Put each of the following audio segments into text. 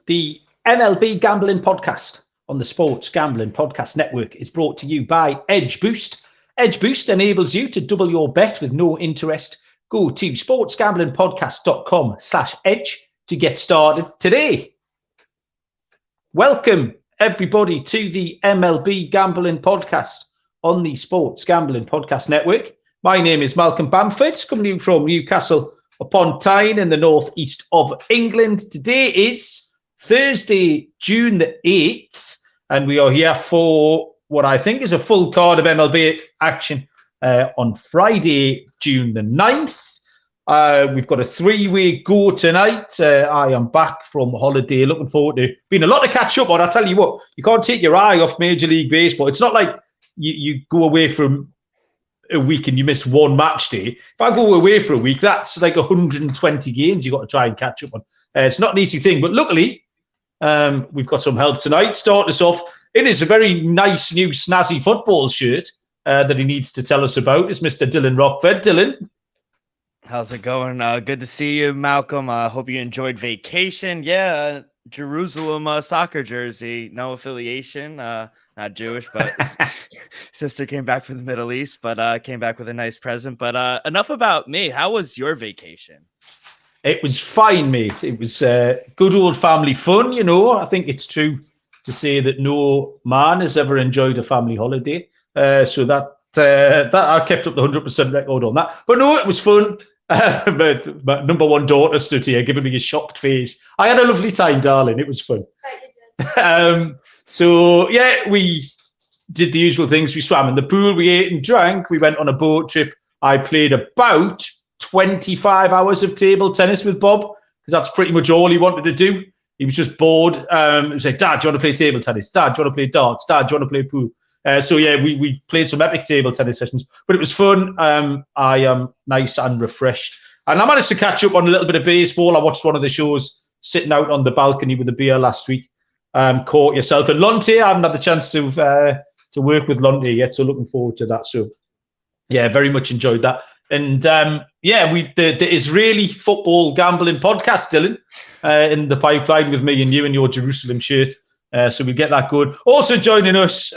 The MLB Gambling Podcast on the Sports Gambling Podcast Network is brought to you by Edge Boost. Edge Boost enables you to double your bet with no interest. Go to sportsgamblingpodcast.com/edge to get started today. Welcome, everybody, to the MLB Gambling Podcast on the Sports Gambling Podcast Network. My name is Malcolm Bamford, coming to you from Newcastle upon Tyne in the northeast of England. Today is Thursday, June the 8th, and we are here for what I think is a full card of MLB action on Friday, June the 9th. We've got a three-way go tonight. I am back from holiday, looking forward to being a lot to catch up on. I tell you what, you can't take your eye off Major League Baseball. It's not like you go away from a week and you miss one match day. If I go away for a week, that's like 120 games you've got to try and catch up on. It's not an easy thing, but luckily, we've got some help tonight. Start us off. It is a very nice new snazzy football shirt that he needs to tell us about. It's Mr. Dylan Rockford. Dylan. How's it going? Good to see you, Malcolm. Hope you enjoyed vacation. Yeah, Jerusalem soccer jersey. No affiliation. Not Jewish, but sister came back from the Middle East, but came back with a nice present. But enough about me. How was your vacation? It was fine, mate. It was good old family fun, you know. I think it's true to say that no man has ever enjoyed a family holiday. So that I kept up the 100% record on that. But no, it was fun. But my number one daughter stood here giving me a shocked face. I had a lovely time, darling. It was fun. So, yeah, we did the usual things. We swam in the pool, we ate and drank. We went on a boat trip. I played about 25 hours of table tennis with Bob, because that's pretty much all he wanted to do. He was just bored. He was like, Dad, do you want to play table tennis? Dad, do you want to play darts? Dad, do you want to play pool? So, yeah, we played some epic table tennis sessions, but it was fun. I am nice and refreshed. And I managed to catch up on a little bit of baseball. I watched one of the shows sitting out on the balcony with a beer last week. Caught yourself. And Lonte, I haven't had the chance to work with Lonte yet, so looking forward to that. So, yeah, very much enjoyed that. And, yeah, the Israeli football gambling podcast, Dylan, in the pipeline with me and you and your Jerusalem shirt. So we get that good. Also joining us,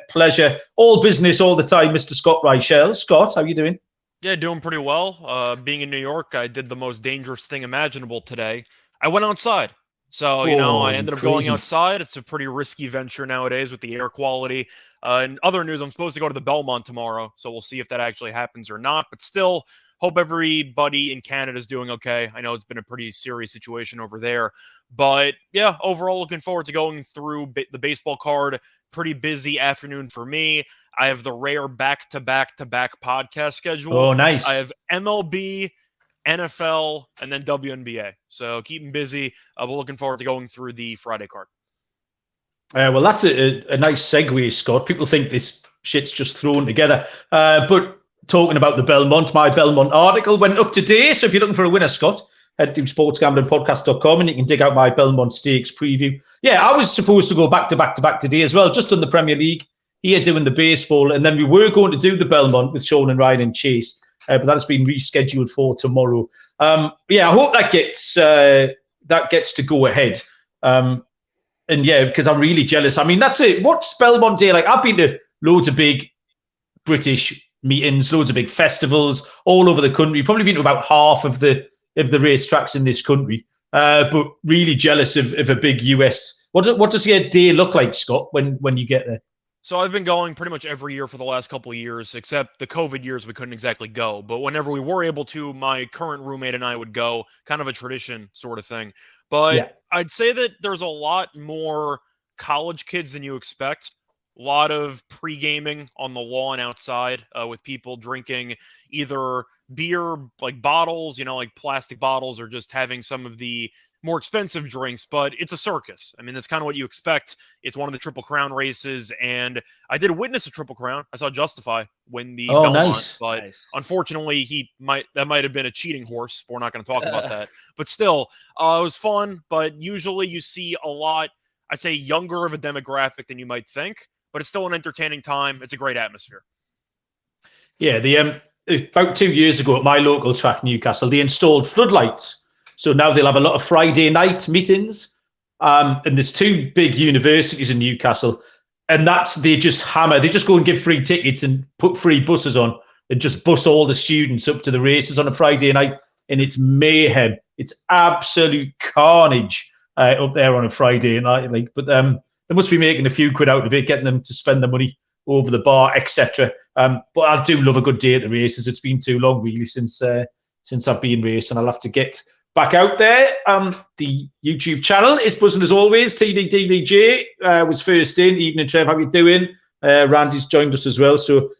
pleasure, all business all the time, Mr. Scott Reichel. Scott, how are you doing? Yeah, doing pretty well. Being in New York, I did the most dangerous thing imaginable today. I went outside. So, I ended up going outside. It's a pretty risky venture nowadays with the air quality. In other news, I'm supposed to go to the Belmont tomorrow, so we'll see if that actually happens or not. But still, hope everybody in Canada is doing okay. I know it's been a pretty serious situation over there. But, yeah, overall, looking forward to going through the baseball card. Pretty busy afternoon for me. I have the rare back-to-back-to-back podcast schedule. Oh, nice. I have MLB, NFL, and then WNBA. So keeping busy. We're looking forward to going through the Friday card. Well, that's a nice segue, Scott. People think this shit's just thrown together. But talking about the Belmont, my Belmont article went up today. So if you're looking for a winner, Scott, head to sportsgamblingpodcast.com and you can dig out my Belmont Stakes preview. Yeah, I was supposed to go back-to-back-to-back today as well, just on the Premier League, here doing the baseball. And then we were going to do the Belmont with Sean and Ryan and Chase. But that has been rescheduled for tomorrow. Yeah, I hope that gets to go ahead. And yeah, because I'm really jealous. I mean, that's it. What's Belmont Day like? I've been to loads of big British meetings, loads of big festivals all over the country. Probably been to about half of the racetracks in this country. But really jealous of a big US. What does your day look like, Scott, when you get there? So I've been going pretty much every year for the last couple of years, except the COVID years we couldn't exactly go. But whenever we were able to, my current roommate and I would go, kind of a tradition sort of thing. But yeah. I'd say that there's a lot more college kids than you expect. A lot of pre-gaming on the lawn outside with people drinking either beer, like bottles, like plastic bottles, or just having some of the more expensive drinks, but it's a circus. I mean, that's kind of what you expect. It's one of the Triple Crown races, and I did witness a Triple Crown. I saw Justify win the Belmont, nice. But unfortunately, that might have been a cheating horse. We're not going to talk about that. But still, it was fun, but usually you see a lot, I'd say, younger of a demographic than you might think, but it's still an entertaining time. It's a great atmosphere. Yeah, about 2 years ago at my local track, Newcastle, they installed floodlights. So now they'll have a lot of Friday night meetings And there's two big universities in Newcastle, and they just hammer. They just go and give free tickets and put free buses on and just bus all the students up to the races on a Friday night, and it's mayhem. It's absolute carnage up there on a Friday night. But they must be making a few quid out of it, getting them to spend the money over the bar, etc. But I do love a good day at the races. It's been too long, really, since I've been racing. I'll have to get back out there. The YouTube channel is buzzing as always. TDDVJ was first in. Evening, Trev, how you doing? Randy's joined us as well. So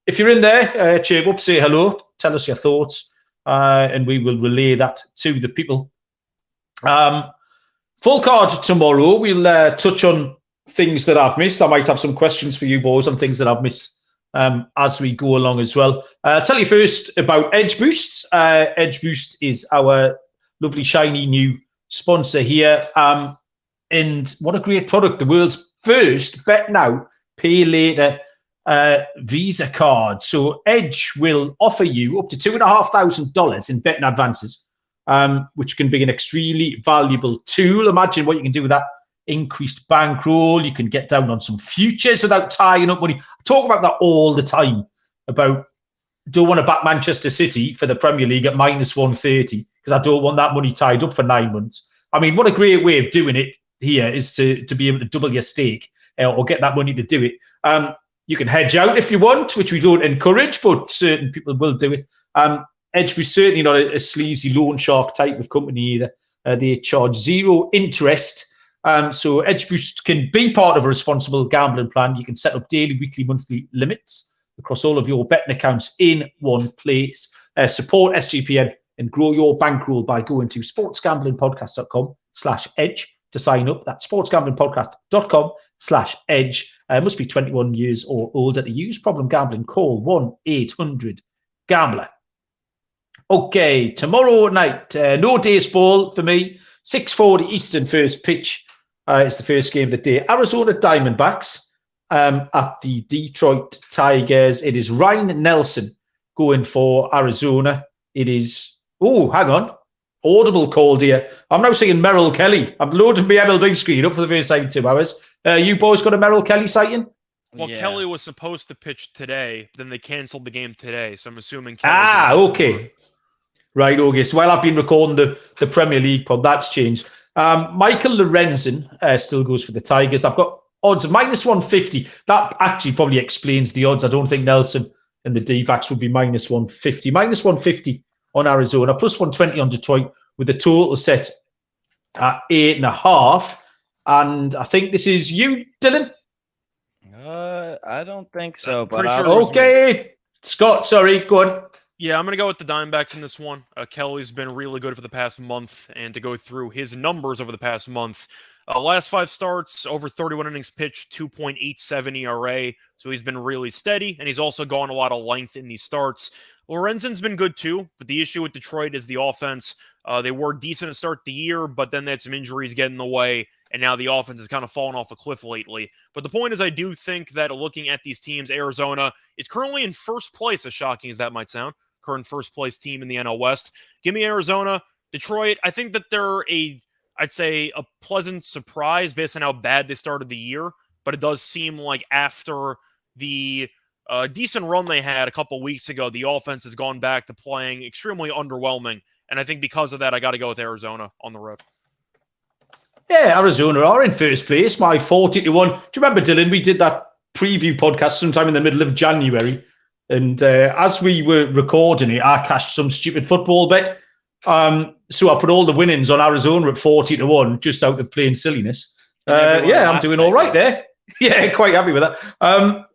if you're in there, cheer up, say hello, tell us your thoughts, and we will relay that to the people. Full card tomorrow. We'll touch on things that I've missed. I might have some questions for you boys on things that I've missed as we go along as well. I'll tell you first about Edge Boost. Edge Boost is our lovely, shiny new sponsor here. And what a great product. The world's first bet now, pay later Visa card. So Edge will offer you up to $2,500 in betting advances, which can be an extremely valuable tool. Imagine what you can do with that increased bankroll. You can get down on some futures without tying up money. I talk about that all the time, about don't want to back Manchester City for the Premier League at minus 130 because I don't want that money tied up for 9 months. I mean, what a great way of doing it here is to be able to double your stake or get that money to do it. You can hedge out if you want, which we don't encourage, but certain people will do it. Edge was certainly not a sleazy loan shark type of company either. They charge zero interest. So Edge Boost can be part of a responsible gambling plan. You can set up daily, weekly, monthly limits across all of your betting accounts in one place. Support SGPN and grow your bankroll by going to sportsgamblingpodcast.com/edge to sign up. That's sportsgamblingpodcast.com/edge. Must be 21 years or older to use. Problem gambling, call 1-800-GAMBLER. Okay, tomorrow night, no baseball for me. 6:40 Eastern first pitch. It's the first game of the day. Arizona Diamondbacks at the Detroit Tigers. It is Ryan Nelson going for Arizona. It is, hang on. Audible called here. I'm now singing Merrill Kelly. I've loaded my MLB screen up for the first time in 2 hours. You boys got a Merrill Kelly sighting? Well, yeah. Kelly was supposed to pitch today, then they canceled the game today. So I'm assuming Kelly's okay. Right, okay. So while I've been recording the Premier League pod, that's changed. Michael Lorenzen still goes for the Tigers. I've got odds of minus 150. That actually probably explains the odds. I don't think Nelson and the D-backs would be minus 150. Minus 150 on Arizona, plus 120 on Detroit, with a total set at 8.5. And I think this is you, Dylan? I don't think so. But okay. Scott, sorry, go on. Yeah, I'm going to go with the Diamondbacks in this one. Kelly's been really good for the past month, and to go through his numbers over the past month, last 5 starts, over 31 innings pitched, 2.87 ERA, so he's been really steady, and he's also gone a lot of length in these starts. Lorenzen's been good too, but the issue with Detroit is the offense. They were decent to start the year, but then they had some injuries get in the way, and now the offense has kind of fallen off a cliff lately. But the point is, I do think that looking at these teams, Arizona is currently in first place, as shocking as that might sound. Current first place team in the NL West. Give me Arizona. Detroit, I think that they're I'd say a pleasant surprise based on how bad they started the year, but it does seem like after the decent run they had a couple weeks ago, the offense has gone back to playing extremely underwhelming, and I think because of that, I got to go with Arizona on the road. Yeah, Arizona are in first place, my 40-1. Do you remember, Dylan, we did that preview podcast sometime in the middle of January, and as we were recording it, I cashed some stupid football bet. So I put all the winnings on Arizona at 40-1, just out of plain silliness. I'm doing all right there. Yeah, quite happy with that.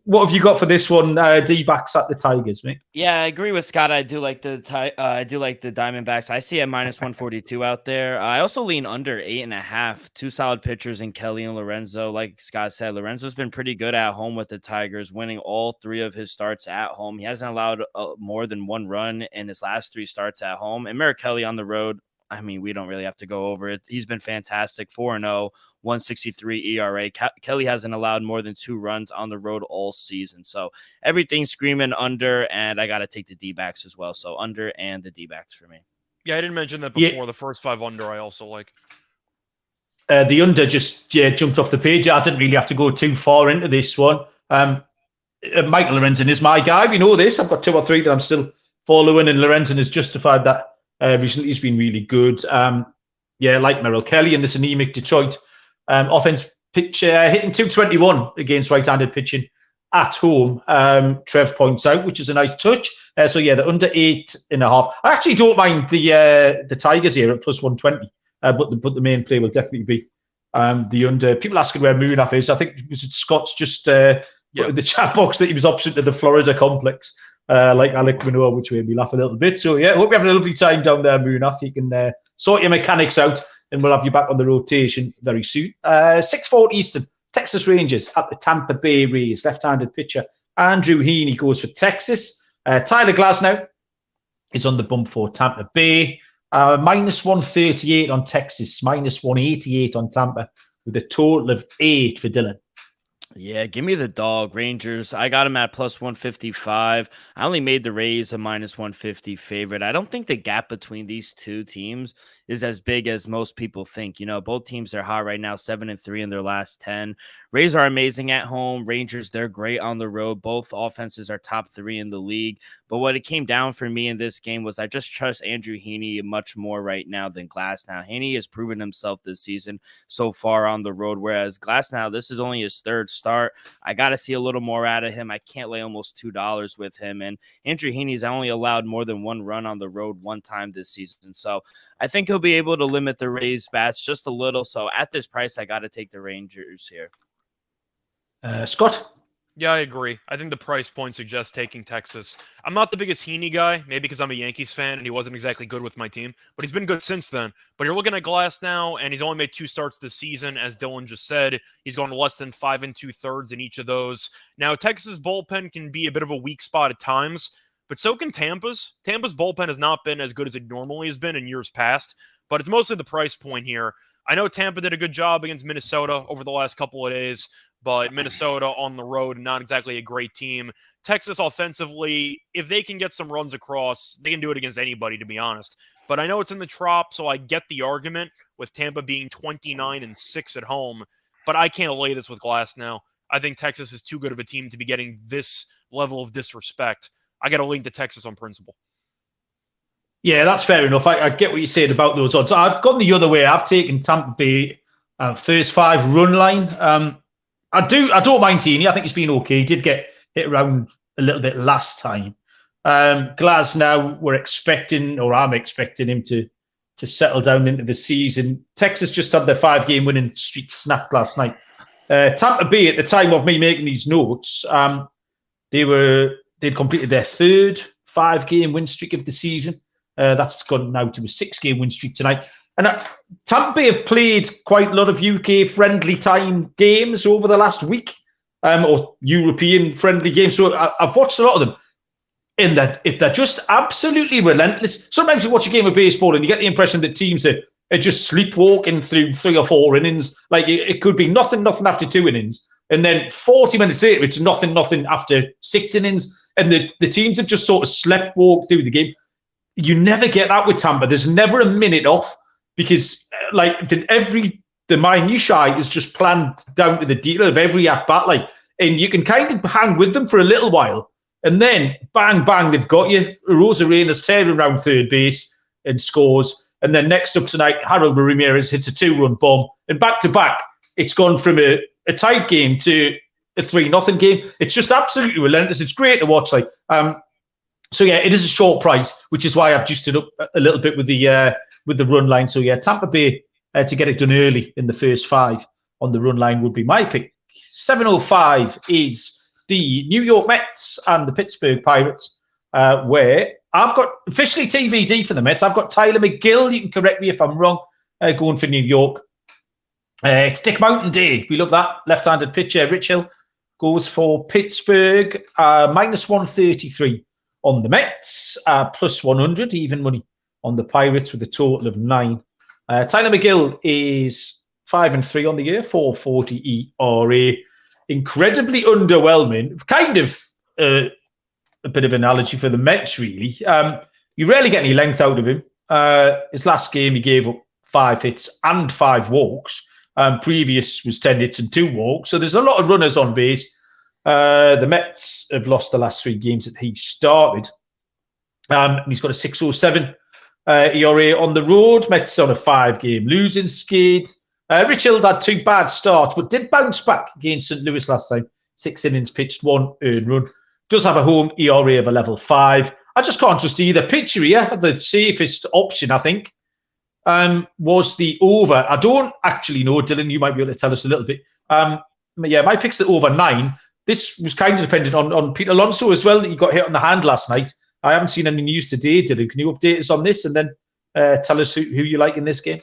What have you got for this one? D-backs at the Tigers, mate. Yeah, I agree with Scott. I do like the Diamondbacks. I see a minus 142 out there. I also lean under 8.5. 2 solid pitchers in Kelly and Lorenzo. Like Scott said, Lorenzo's been pretty good at home with the Tigers, winning all 3 of his starts at home. He hasn't allowed more than 1 run in his last 3 starts at home. And Merrill Kelly on the road, I mean, we don't really have to go over it. He's been fantastic, 4-0, 1.63 ERA. Kelly hasn't allowed more than 2 runs on the road all season. So everything's screaming under, and I got to take the D-backs as well. So under and the D-backs for me. Yeah, I didn't mention that before. Yeah. The first 5 under I also like. The under just jumped off the page. I didn't really have to go too far into this one. Michael Lorenzen is my guy. We know this. I've got 2 or 3 that I'm still following, and Lorenzen has justified that recently. He's been really good. Like Merrill Kelly in this anemic Detroit offense pitch, hitting 221 against right-handed pitching at home. Trev points out, which is a nice touch. The under 8.5. I actually don't mind the Tigers here at plus 120, but the main play will definitely be the under. People asking where Munaf is. I think Scott's just put in the chat box that he was opposite to the Florida complex, like Alec Manoa, which made me laugh a little bit. So hope you're having a lovely time down there, Munaf. You can sort your mechanics out, and we'll have you back on the rotation very soon. 6:40 Eastern, Texas Rangers at the Tampa Bay Rays. Left-handed pitcher Andrew Heaney goes for Texas. Tyler Glasnow is on the bump for Tampa Bay. Minus 138 on Texas, minus 188 on Tampa, with a total of 8 for Dylan. Yeah, give me the dog, Rangers. I got him at plus 155. I only made the Rays a minus 150 favorite. I don't think the gap between these two teams is as big as most people think. Both teams are hot right now, 7-3 in their last 10. Rays are amazing at home. Rangers, they're great on the road. Both offenses are top 3 in the league. But what it came down for me in this game was I just trust Andrew Heaney much more right now than Glasnow. Heaney has proven himself this season so far on the road, whereas Glasnow, this is only his 3rd start. I got to see a little more out of him. I can't lay almost $2 with him. And Andrew Heaney's only allowed more than 1 run on the road 1 time this season. So I think he'll be able to limit the Rays bats just a little. So at this price, I got to take the Rangers here. Scott? Yeah, I agree. I think the price point suggests taking Texas. I'm not the biggest Heaney guy, maybe because I'm a Yankees fan and he wasn't exactly good with my team, but he's been good since then. But you're looking at Glasnow, and he's only made 2 starts this season, as Dylan just said. He's gone less than 5 2/3 in each of those. Now, Texas' bullpen can be a bit of a weak spot at times, but so can Tampa's. Tampa's bullpen has not been as good as it normally has been in years past, but it's mostly the price point here. I know Tampa did a good job against Minnesota over the last couple of days, but Minnesota on the road, not exactly a great team. Texas offensively, if they can get some runs across, they can do it against anybody, to be honest. But I know it's in the Trop, so I get the argument with Tampa being 29-6 at home, but I can't lay this with Glasnow. I think Texas is too good of a team to be getting this level of disrespect. I got to lean to Texas on principle. Yeah, that's fair enough. I get what you said about those odds. I've gone the other way. I've taken Tampa Bay first 5 run line. I don't mind Heaney. I think he's been okay. He did get hit around a little bit last time. Glasnow, I'm expecting him to settle down into the season. Texas just had their 5-game winning streak snapped last night. Tampa Bay, at the time of me making these notes, they'd completed their 3rd 5-game win streak of the season. That's gone now to a 6-game win streak tonight. And Tampa Bay have played quite a lot of UK friendly time games over the last week, or European friendly games. So I've watched a lot of them. In that, if they're just absolutely relentless, sometimes you watch a game of baseball and you get the impression that teams are just sleepwalking through 3 or 4 innings. Like it could be nothing after 2 innings, and then 40 minutes later it's nothing after 6 innings, and the teams have just sort of sleepwalked through the game. You never get that with Tampa. There's never a minute off, because the minutiae is just planned down to the detail of every at bat. And you can kind of hang with them for a little while, and then bang, they've got you. Rosarena's tearing around third base and scores. And then next up tonight, Harold Ramirez hits a 2-run bomb. And back to back, it's gone from a tight game to a 3-0 game. It's just absolutely relentless. It's great to watch. So yeah, it is a short price, which is why I've adjusted up a little bit with the run line. So yeah, Tampa Bay to get it done early in the first 5 on the run line would be my pick. 7:05 is the New York Mets and the Pittsburgh Pirates, where I've got officially TBD for the Mets. I've got Tyler McGill. You can correct me if I'm wrong. Going for New York. It's Dick Mountain Day. We love that. Left-handed pitcher Reichel goes for Pittsburgh. Minus 133 on the Mets. Plus 100 even money on the Pirates with a total of 9. Tyler McGill is 5-3 on the year, 4.40 ERA. Incredibly underwhelming. Kind of a bit of an analogy for the Mets, really. You rarely get any length out of him. His last game, he gave up 5 hits and 5 walks. Previous was 10 hits and 2 walks. So there's a lot of runners on base. The Mets have lost the last 3 games that he started. And he's got a 6.07 ERA on the road. Mets on a 5-game losing skid. Reichel had 2 bad starts, but did bounce back against St. Louis last time. 6 innings pitched, 1 earned run. Does have a home ERA of a level 5. I just can't trust either pitcher here. The safest option, I think, was the over. I don't actually know, Dylan, you might be able to tell us a little bit. My pick's the over 9. This was kind of dependent on Pete Alonso as well. He got hit on the hand last night. I haven't seen any news today, Dylan. Can you update us on this and then tell us who you like in this game?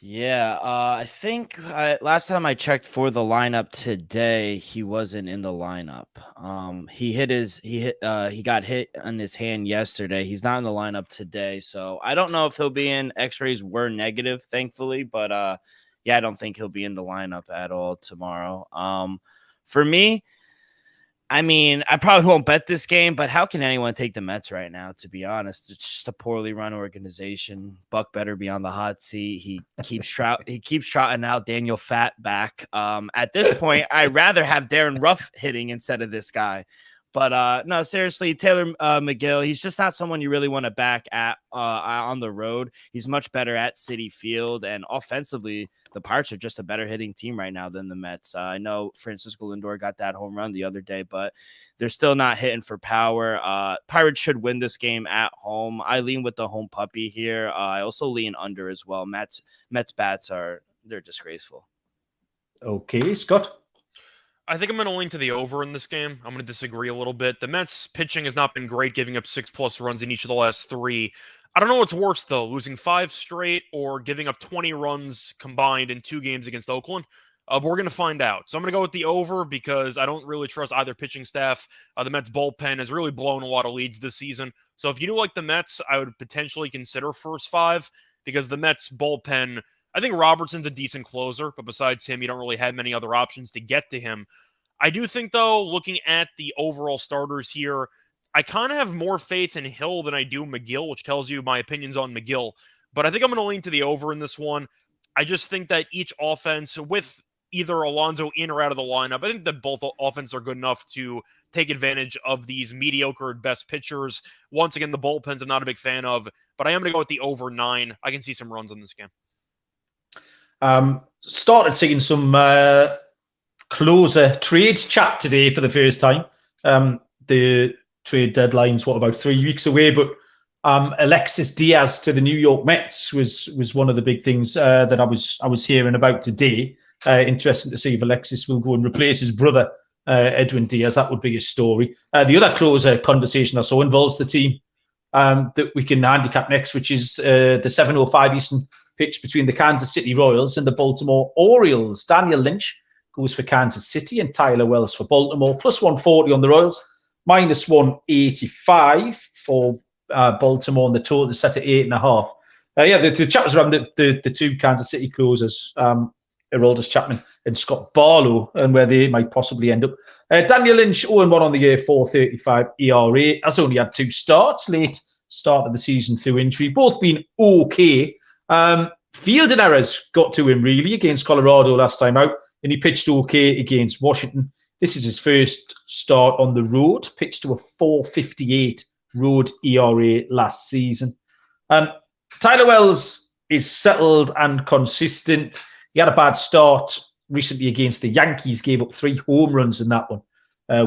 Yeah, I think last time I checked for the lineup today, he wasn't in the lineup. He got hit on his hand yesterday. He's not in the lineup today, so I don't know if he'll be in. X-rays were negative, thankfully, but I don't think he'll be in the lineup at all tomorrow. For me, I mean, I probably won't bet this game, but how can anyone take the Mets right now, to be honest? It's just a poorly run organization. Buck better be on the hot seat. He keeps trotting out Daniel Fat back. At this point, I'd rather have Darren Ruff hitting instead of this guy. But no, seriously, Taylor McGill, he's just not someone you really want to back at on the road. He's much better at Citi Field, and offensively, the Pirates are just a better hitting team right now than the Mets. I know Francisco Lindor got that home run the other day, but they're still not hitting for power. Pirates should win this game at home. I lean with the home puppy here. I also lean under as well. Mets bats they're disgraceful. Okay, Scott. I think I'm going to lean to the over in this game. I'm going to disagree a little bit. The Mets pitching has not been great, giving up 6+ runs in each of the last 3. I don't know what's worse, though, losing 5 straight or giving up 20 runs combined in 2 games against Oakland. But we're going to find out. So I'm going to go with the over because I don't really trust either pitching staff. The Mets bullpen has really blown a lot of leads this season. So if you do like the Mets, I would potentially consider first 5 because the Mets bullpen, I think Robertson's a decent closer, but besides him, you don't really have many other options to get to him. I do think, though, looking at the overall starters here, I kind of have more faith in Hill than I do McGill, which tells you my opinions on McGill. But I think I'm going to lean to the over in this one. I just think that each offense, with either Alonso in or out of the lineup, I think that both offenses are good enough to take advantage of these mediocre at best pitchers. Once again, the bullpens I'm not a big fan of, but I am going to go with the over 9. I can see some runs in this game. Started seeing some closer trade chat today for the first time. The trade deadline's about 3 weeks away, but Alexis Diaz to the New York Mets was one of the big things that I was hearing about today. Interesting to see if Alexis will go and replace his brother Edwin Diaz. That would be a story. The other closer conversation I saw involves the team that we can handicap next, which is the 7:05 Eastern pitch between the Kansas City Royals and the Baltimore Orioles. Daniel Lynch goes for Kansas City and Tyler Wells for Baltimore. Plus 140 on the Royals, minus 185 for Baltimore, and the total is set at 8.5. The chat was around the 2 Kansas City closers, Aroldis Chapman and Scott Barlow, and where they might possibly end up. Daniel Lynch, 0-1 on the year, 4.35 ERA. Has only had 2 starts, late start of the season through injury. Both been okay. Fielding errors got to him, really, against Colorado last time out, and he pitched okay against Washington. This is his first start on the road, pitched to a 4.58 road ERA last season. Tyler Wells is settled and consistent. He had a bad start recently against the Yankees, gave up 3 home runs in that one,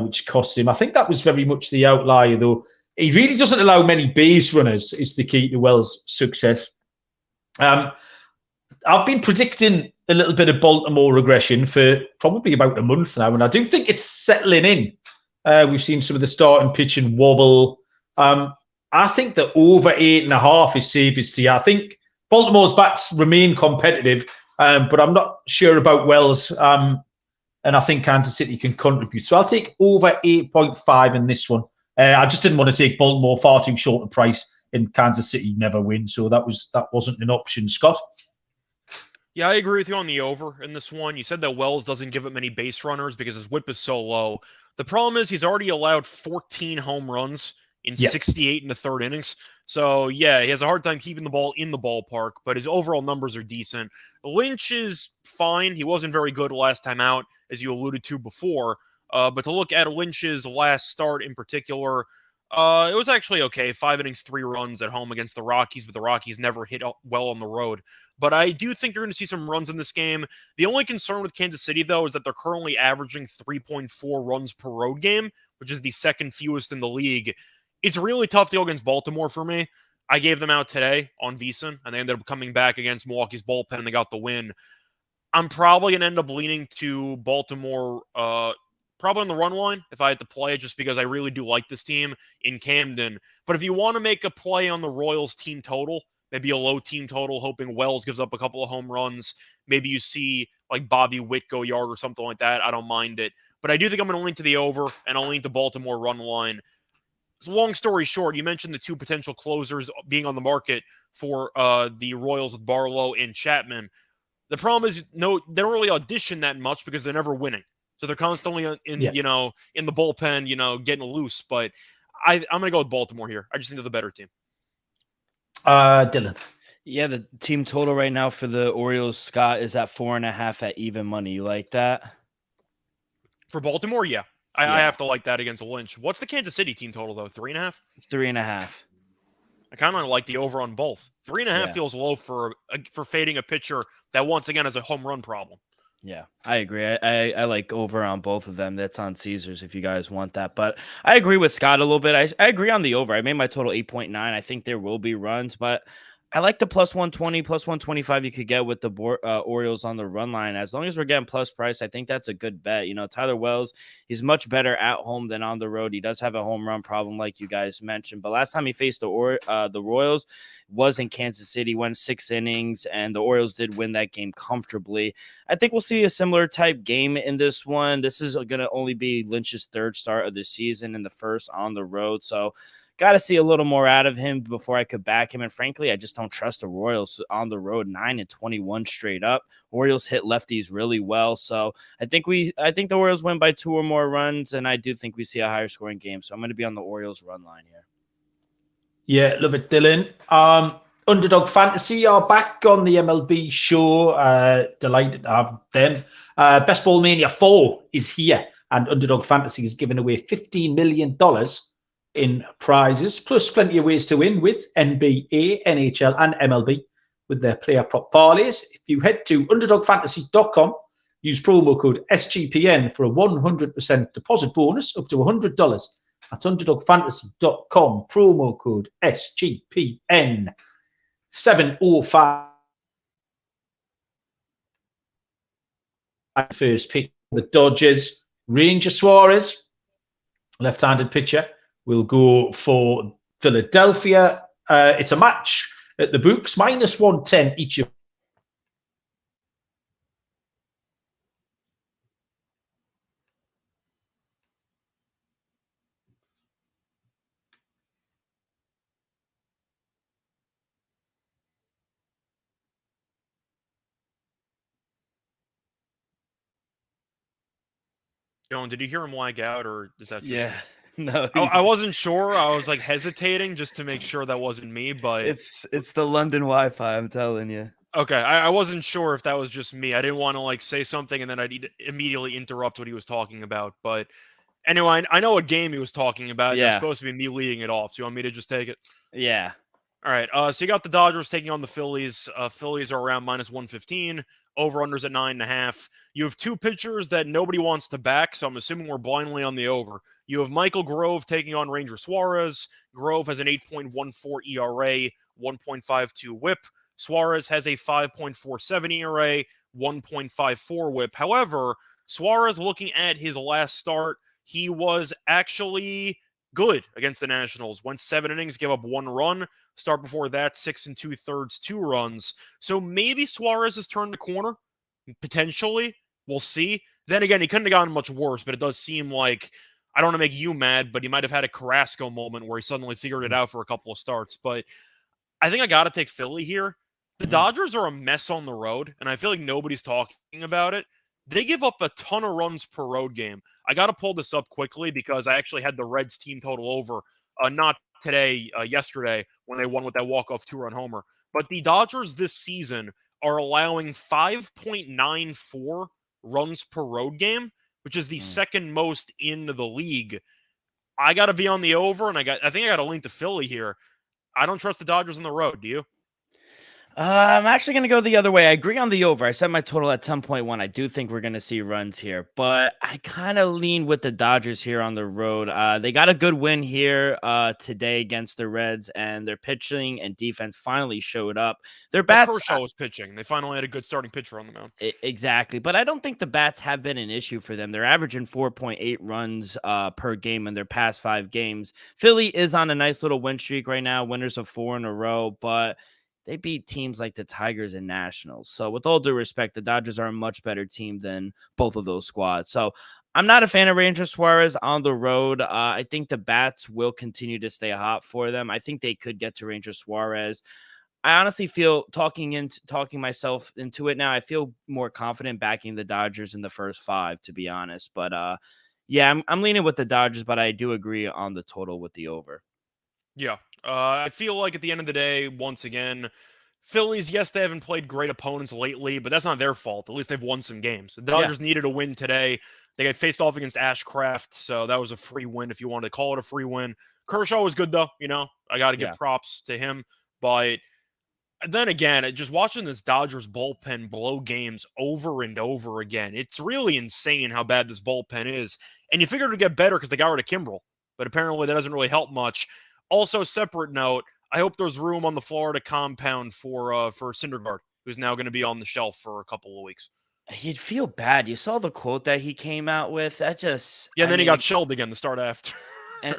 which cost him. I think that was very much the outlier, though. He really doesn't allow many base runners, is the key to Wells' success. I've been predicting a little bit of Baltimore regression for probably about a month now, and I do think it's settling in. We've seen some of the starting pitching wobble. I think that over 8.5 is safest here. I think Baltimore's bats remain competitive, but I'm not sure about Wells, and I think Kansas City can contribute. So I'll take over 8.5 in this one. I just didn't want to take Baltimore far too short a price, and Kansas City never win, so that wasn't an option. Scott? Yeah, I agree with you on the over in this one. You said that Wells doesn't give up many base runners because his whip is so low. The problem is he's already allowed 14 home runs in 68 in the third innings. So, yeah, he has a hard time keeping the ball in the ballpark, but his overall numbers are decent. Lynch is fine. He wasn't very good last time out, as you alluded to before. But to look at Lynch's last start in particular, it was actually okay. 5 innings, 3 runs at home against the Rockies, but the Rockies never hit well on the road. But I do think you're going to see some runs in this game. The only concern with Kansas City, though, is that they're currently averaging 3.4 runs per road game, which is the second fewest in the league. It's really tough to go against Baltimore for me. I gave them out today on VSiN, and they ended up coming back against Milwaukee's bullpen, and they got the win. I'm probably going to end up leaning to Baltimore, probably on the run line if I had to play it, just because I really do like this team in Camden. But if you want to make a play on the Royals team total, maybe a low team total, hoping Wells gives up a couple of home runs, maybe you see like Bobby Witt go yard or something like that, I don't mind it. But I do think I'm going to lean to the over, and I'll lean to Baltimore run line. So long story short, you mentioned the 2 potential closers being on the market for the Royals with Barlow and Chapman. The problem is, no, they don't really audition that much because they're never winning. So they're constantly in the bullpen, getting loose. But I'm going to go with Baltimore here. I just think they're the better team. Dylan. Yeah, the team total right now for the Orioles, Scott, is at 4.5 at even money. You like that? For Baltimore, yeah. I have to like that against Lynch. What's the Kansas City team total, though? 3.5? 3.5. I kind of like the over on both. 3.5 feels low for fading a pitcher that, once again, has a home run problem. Yeah, I agree. I like over on both of them. That's on Caesars if you guys want that. But I agree with Scott a little bit. I agree on the over. I made my total 8.9. I think there will be runs, but I like the plus 120, plus 125 you could get with the Orioles on the run line. As long as we're getting plus price, I think that's a good bet. Tyler Wells, he's much better at home than on the road. He does have a home run problem, like you guys mentioned. But last time he faced the Royals was in Kansas City, went 6 innings, and the Orioles did win that game comfortably. I think we'll see a similar type game in this one. This is going to only be Lynch's 3rd start of the season and the 1st on the road. So got to see a little more out of him before I could back him. And frankly, I just don't trust the Royals on the road, 9-21 straight up. Orioles hit lefties really well. So I think the Orioles win by 2 or more runs, and I do think we see a higher scoring game. So I'm going to be on the Orioles run line here. Yeah, love it, Dylan. Underdog Fantasy are back on the MLB show. Delighted to have them. Best Ball Mania 4 is here, and Underdog Fantasy is giving away $15 million in prizes, plus plenty of ways to win with NBA, NHL, and MLB with their player prop parlays. If you head to underdogfantasy.com, use promo code SGPN for a 100% deposit bonus up to $100. That's underdogfantasy.com, promo code SGPN. 7:05. First pick, the Dodgers. Ranger Suarez, left-handed pitcher, will go for Philadelphia. It's a match at the books, minus 110 each of. Dylan, did you hear him lag out, or is that just me? No, I wasn't sure. I was like hesitating just to make sure that wasn't me, but it's the London Wi-Fi. I'm telling you. Okay, I wasn't sure if that was just me. I didn't want to like say something and then I'd immediately interrupt what he was talking about. But anyway, I know what game he was talking about. Yeah, it's supposed to be me leading it off. So you want me to just take it? Yeah. All right. So you got the Dodgers taking on the Phillies. Phillies are around minus 115. Over-unders at 9.5. You have 2 pitchers that nobody wants to back, so I'm assuming we're blindly on the over. You have Michael Grove taking on Ranger Suarez. Grove has an 8.14 ERA, 1.52 whip. Suarez has a 5.47 ERA, 1.54 whip. However, Suarez, looking at his last start, he was actually good against the Nationals. Went 7 innings, gave up 1 run. Start before that, 6 2/3, 2 runs. So maybe Suarez has turned the corner. Potentially. We'll see. Then again, he couldn't have gotten much worse, but it does seem like, I don't want to make you mad, but he might have had a Carrasco moment where he suddenly figured it out for a couple of starts. But I think I got to take Philly here. The Dodgers are a mess on the road, and I feel like nobody's talking about it. They give up a ton of runs per road game. I got to pull this up quickly because I actually had the Reds team total over Not today, yesterday, when they won with that walk-off 2-run homer. But the Dodgers this season are allowing 5.94 runs per road game, which is the second most in the league. I got to be on the over, and I think I got to link to Philly here. I don't trust the Dodgers on the road. Do you? I'm actually going to go the other way. I agree on the over. I set my total at 10.1. I do think we're going to see runs here, but I kind of lean with the Dodgers here on the road. They got a good win here today against the Reds, and their pitching and defense finally showed up. Their bats. Kershaw was pitching. They finally had a good starting pitcher on the mound. Exactly, but I don't think the bats have been an issue for them. They're averaging 4.8 runs per game in their past 5 games. Philly is on a nice little win streak right now, winners of 4 in a row, but they beat teams like the Tigers and Nationals. So with all due respect, the Dodgers are a much better team than both of those squads. So I'm not a fan of Ranger Suarez on the road. I think the bats will continue to stay hot for them. I think they could get to Ranger Suarez. I honestly feel talking myself into it now. I feel more confident backing the Dodgers in the first 5, to be honest. But yeah, I'm leaning with the Dodgers, but I do agree on the total with the over. Yeah. I feel like at the end of the day, once again, Phillies, yes, they haven't played great opponents lately, but that's not their fault. At least they've won some games. The Dodgers needed a win today. They got faced off against Ashcraft, so that was a free win if you wanted to call it a free win. Kershaw was good, though. I got to give props to him. But then again, just watching this Dodgers bullpen blow games over and over again, it's really insane how bad this bullpen is. And you figured it would get better because they got rid of Kimbrel, but apparently that doesn't really help much. Also, separate note, I hope there's room on the Florida compound for Syndergaard, who's now going to be on the shelf for a couple of weeks. You'd feel bad. You saw the quote that he came out with. That just he got shelled again the start after. And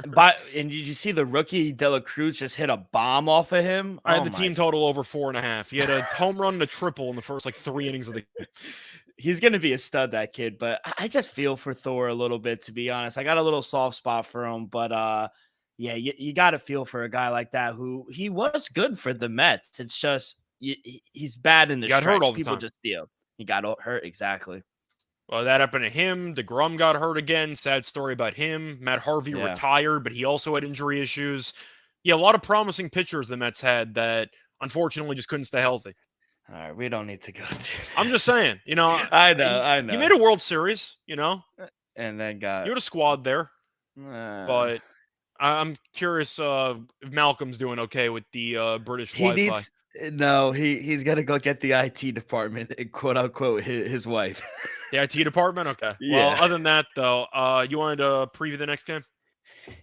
did you see the rookie De La Cruz just hit a bomb off of him? I had the team total over 4.5. He had a home run and a triple in the first 3 innings of the game. He's going to be a stud, that kid. But I just feel for Thor a little bit, to be honest. I got a little soft spot for him, but yeah, you got to feel for a guy like that who he was good for the Mets. It's just he's bad in the stretch. Hurt all the People time. just steal. He got hurt, exactly. Well, that happened to him. DeGrom got hurt again. Sad story about him. Matt Harvey retired, but he also had injury issues. Yeah, a lot of promising pitchers the Mets had that unfortunately just couldn't stay healthy. All right, we don't need to go there. I'm just saying, I know. You made a World Series, and then you had a squad there. But I'm curious if Malcolm's doing okay with the British Wi-Fi. He's got to go get the IT department and quote unquote his wife. The IT department? Okay. Yeah. Well, other than that, though, you wanted to preview the next game?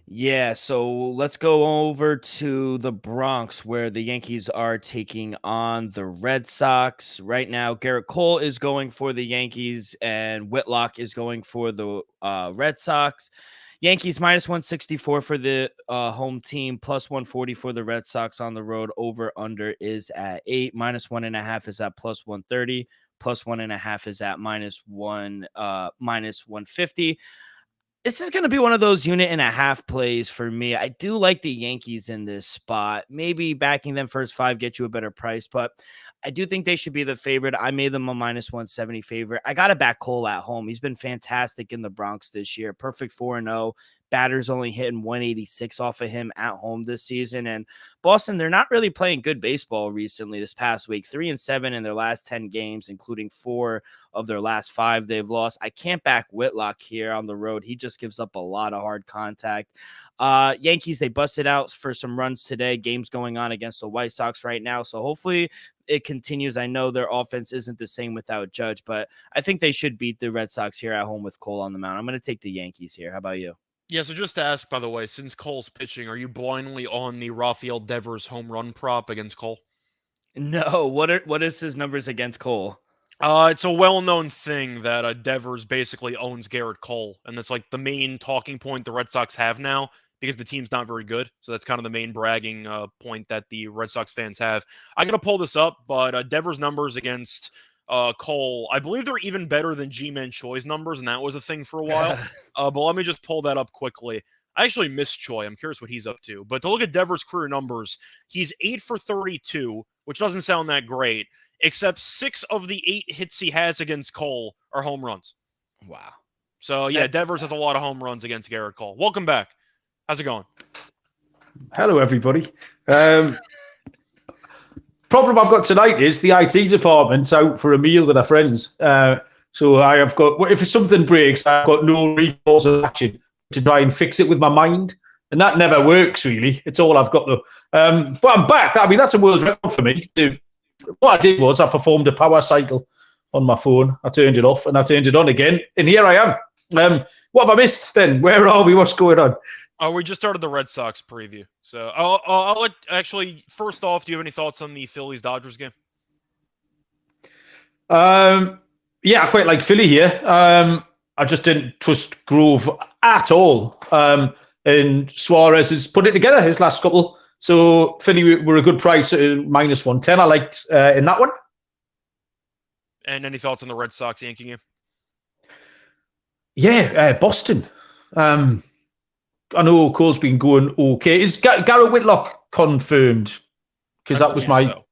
Yeah, so let's go over to the Bronx where the Yankees are taking on the Red Sox. Right now, Gerrit Cole is going for the Yankees and Whitlock is going for the Red Sox. Yankees minus 164 for the home team, plus 140 for the Red Sox on the road. Over under is at 8. Minus 1.5 is at plus 130. Plus 1.5 is at minus 150. This is going to be one of those 1.5 plays for me. I do like the Yankees in this spot. Maybe backing them first 5 get you a better price, but I do think they should be the favorite. I made them a minus 170 favorite. I got to back Cole at home. He's been fantastic in the Bronx this year. Perfect 4-0. Batters only hitting 186 off of him at home this season. And Boston, they're not really playing good baseball recently this past week. 3-7 in their last 10 games, including 4 of their last 5 they've lost. I can't back Whitlock here on the road. He just gives up a lot of hard contact. Yankees, they busted out for some runs today. Games going on against the White Sox right now. So hopefully it continues. I know their offense isn't the same without Judge, but I think they should beat the Red Sox here at home with Cole on the mound. I'm going to take the Yankees here. How about you? Yeah, so just to ask, by the way, since Cole's pitching, are you blindly on the Rafael Devers home run prop against Cole? No. What is his numbers against Cole? It's a well-known thing that Devers basically owns Gerrit Cole, and that's the main talking point the Red Sox have now because the team's not very good. So that's kind of the main bragging point that the Red Sox fans have. I'm going to pull this up, but Devers' numbers against Cole, I believe they're even better than G-Man Choi's numbers, and that was a thing for a while. But let me just pull that up quickly. I actually miss Choi. I'm curious what he's up to. But to look at Devers' career numbers, he's 8 for 32, which doesn't sound that great, except 6 of the 8 hits he has against Cole are home runs. Wow. So, yeah, Devers has a lot of home runs against Gerrit Cole. Welcome back. How's it going? Hello, everybody. Problem I've got tonight is the IT department's out for a meal with our friends. So I have got, if something breaks, I've got no recourse of action to try and fix it with my mind. And that never works, really. It's all I've got, though. But I'm back. I mean, that's a world record for me. What I did was I performed a power cycle on my phone. I turned it off and I turned it on again. And here I am. What have I missed then? Where are we? What's going on? We just started the Red Sox preview. So I'll let, actually, first off, do you have any thoughts on the Phillies-Dodgers game? Yeah, I quite like Philly here. I just didn't trust Grove at all. And Suarez has put it together his last couple. So Philly were a good price at -110. I liked in that one. And any thoughts on the Red Sox-Yankee game? Yeah, Boston. I know Cole's been going okay. Is Garrett Whitlock confirmed? Because that was my... So.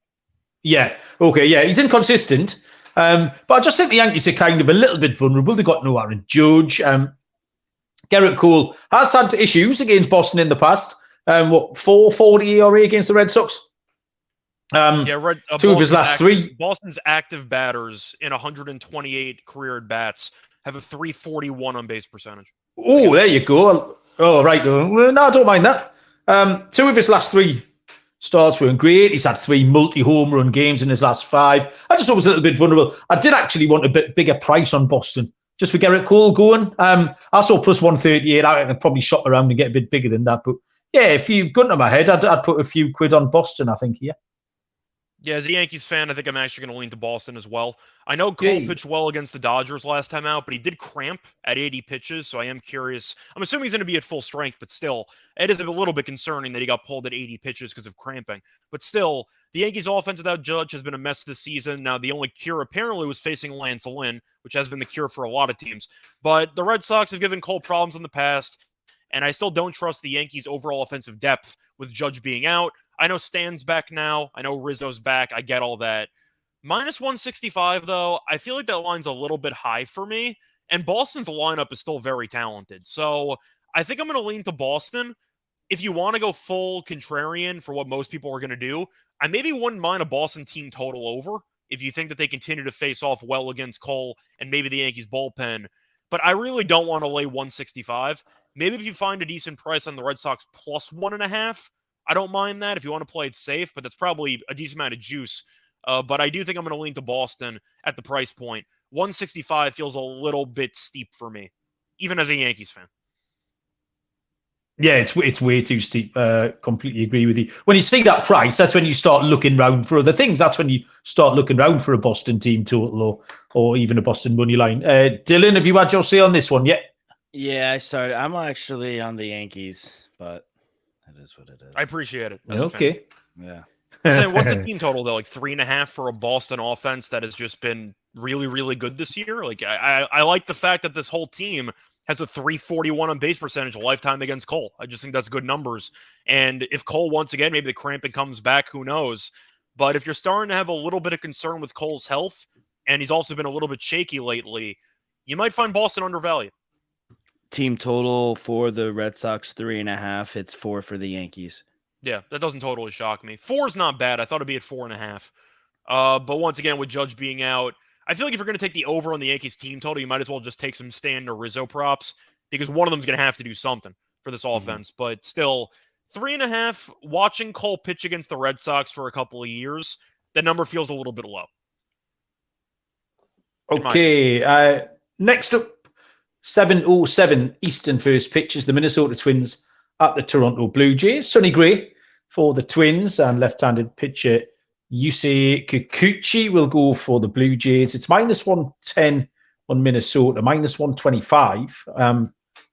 Yeah, okay, yeah. He's inconsistent. But I just think the Yankees are kind of a little bit vulnerable. They've got no Aaron Judge. Gerrit Cole has had issues against Boston in the past. 4.40 ERA against the Red Sox? Two of his last three. Boston's active batters in 128 career at-bats have a 341 on-base percentage. Oh, there you go. Oh, right. No, I don't mind that. Two of his last three starts weren't great. He's had 3 multi-home run games in his last 5. I just thought it was a little bit vulnerable. I did actually want a bit bigger price on Boston, just with Gerrit Cole going. I saw plus 138. I could probably shop around and get a bit bigger than that. But yeah, if you gun to my head, I'd put a few quid on Boston, I think, here. Yeah, as a Yankees fan, I think I'm actually going to lean to Boston as well. I know Cole pitched well against the Dodgers last time out, but he did cramp at 80 pitches, so I am curious. I'm assuming he's going to be at full strength, but still, it is a little bit concerning that he got pulled at 80 pitches because of cramping. But still, the Yankees' offense without Judge has been a mess this season. Now, the only cure apparently was facing Lance Lynn, which has been the cure for a lot of teams. But the Red Sox have given Cole problems in the past, and I still don't trust the Yankees' overall offensive depth with Judge being out. I know Stan's back now. I know Rizzo's back. I get all that. -165, though, I feel like that line's a little bit high for me. And Boston's lineup is still very talented. So I think I'm going to lean to Boston. If you want to go full contrarian for what most people are going to do, I maybe wouldn't mind a Boston team total over if you think that they continue to face off well against Cole and maybe the Yankees bullpen. But I really don't want to lay 165. Maybe if you find a decent price on the Red Sox plus 1.5, I don't mind that if you want to play it safe, but that's probably a decent amount of juice. But I do think I'm going to lean to Boston at the price point. 165 feels a little bit steep for me, even as a Yankees fan. Yeah, it's way too steep. Completely agree with you. When you see that price, that's when you start looking around for other things. That's when you start looking around for a Boston team total or even a Boston money line. Dylan, have you had your say on this one yet? Yeah, I started. I'm actually on the Yankees, but it is what it is. I appreciate it. Okay. Yeah. So what's the team total, though? Like 3.5 for a Boston offense that has just been really, really good this year? Like, I like the fact that this whole team has a 341 on base percentage lifetime against Cole. I just think that's good numbers. And if Cole, once again, maybe the cramping comes back, who knows? But if you're starting to have a little bit of concern with Cole's health, and he's also been a little bit shaky lately, you might find Boston undervalued. Team total for the Red Sox 3.5. It's 4 for the Yankees. Yeah, that doesn't totally shock me. 4 is not bad. I thought it'd be at 4.5. But once again, with Judge being out, I feel like if you're going to take the over on the Yankees team total, you might as well just take some Stan or Rizzo props because one of them's going to have to do something for this offense. But still, 3.5, watching Cole pitch against the Red Sox for a couple of years, that number feels a little bit low. Okay, next up, 7:07 Eastern first pitch is the Minnesota Twins at the Toronto Blue Jays. Sonny Gray for the Twins and left-handed pitcher Yusei Kikuchi will go for the Blue Jays. It's -110 on Minnesota, -125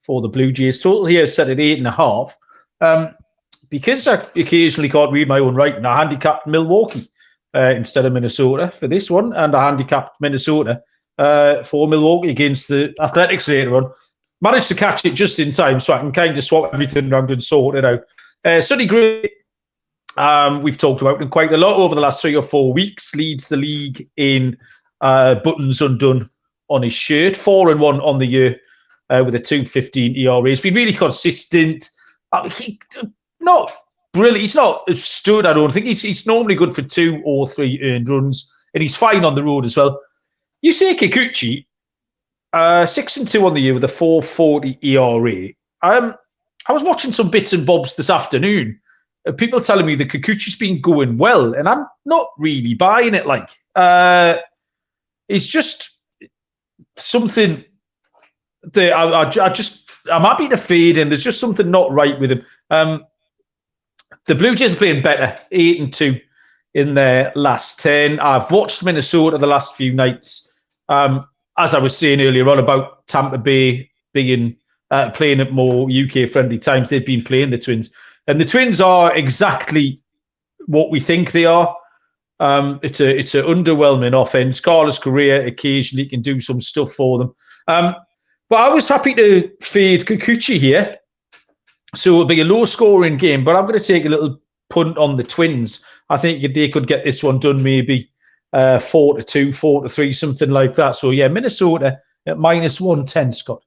for the Blue Jays. Total here set at 8.5. Because I occasionally can't read my own writing, I handicapped Milwaukee instead of Minnesota for this one, and I handicapped Minnesota for Milwaukee against the Athletics later on. Managed to catch it just in time, so I can kind of swap everything around and sort it out. Sonny Gray, we've talked about him quite a lot over the last 3 or 4 weeks. Leads the league in buttons undone on his shirt. 4-1 on the year with a 2.15 ERA. He's been really consistent. Not not brilliant. He's not stood, I don't think. He's normally good for 2 or 3 earned runs, and he's fine on the road as well. You say Kikuchi, 6-2 on the year with a 4.40 ERA. I was watching some bits and bobs this afternoon. People telling me that Kikuchi's been going well, and I'm not really buying it. Like, it's just something that I'm happy to fade him. There's just something not right with him. The Blue Jays are playing better, 8-2 in their last 10. I've watched Minnesota the last few nights. As I was saying earlier on about Tampa Bay being playing at more UK-friendly times, they've been playing the Twins. And the Twins are exactly what we think they are. It's an underwhelming offense. Carlos Correa occasionally can do some stuff for them. But I was happy to fade Kikuchi here. So it'll be a low-scoring game, but I'm going to take a little punt on the Twins. I think they could get this one done maybe 4-2, 4-3, something like that. So, yeah, Minnesota at -110, Scott.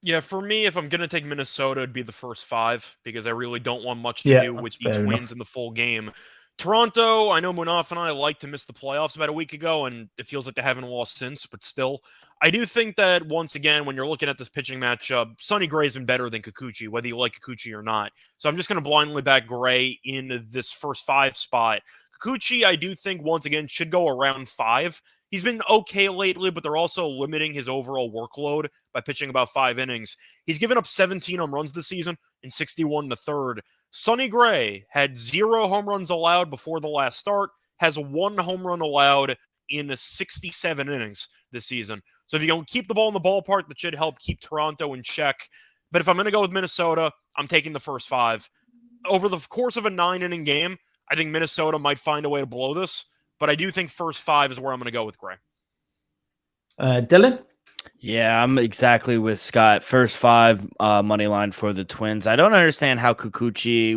Yeah, for me, if I'm going to take Minnesota, it'd be the first 5 because I really don't want much to do with the Twins in the full game. Toronto, I know Munaf and I like to miss the playoffs about a week ago, and it feels like they haven't lost since, but still. I do think that, once again, when you're looking at this pitching matchup, Sonny Gray's been better than Kikuchi, whether you like Kikuchi or not. So I'm just going to blindly back Gray in this first 5 spot. Kikuchi, I do think, once again, should go around 5. He's been okay lately, but they're also limiting his overall workload by pitching about 5 innings. He's given up 17 home runs this season in 61 1/3. Sonny Gray had 0 home runs allowed before the last start, has 1 home run allowed in 67 innings this season. So if you can keep the ball in the ballpark, that should help keep Toronto in check. But if I'm going to go with Minnesota, I'm taking the first 5. Over the course of a 9-inning game, I think Minnesota might find a way to blow this. But I do think first 5 is where I'm going to go with Gray. Dylan? Yeah, I'm exactly with Scott. First 5 money line for the Twins. I don't understand how Kikuchi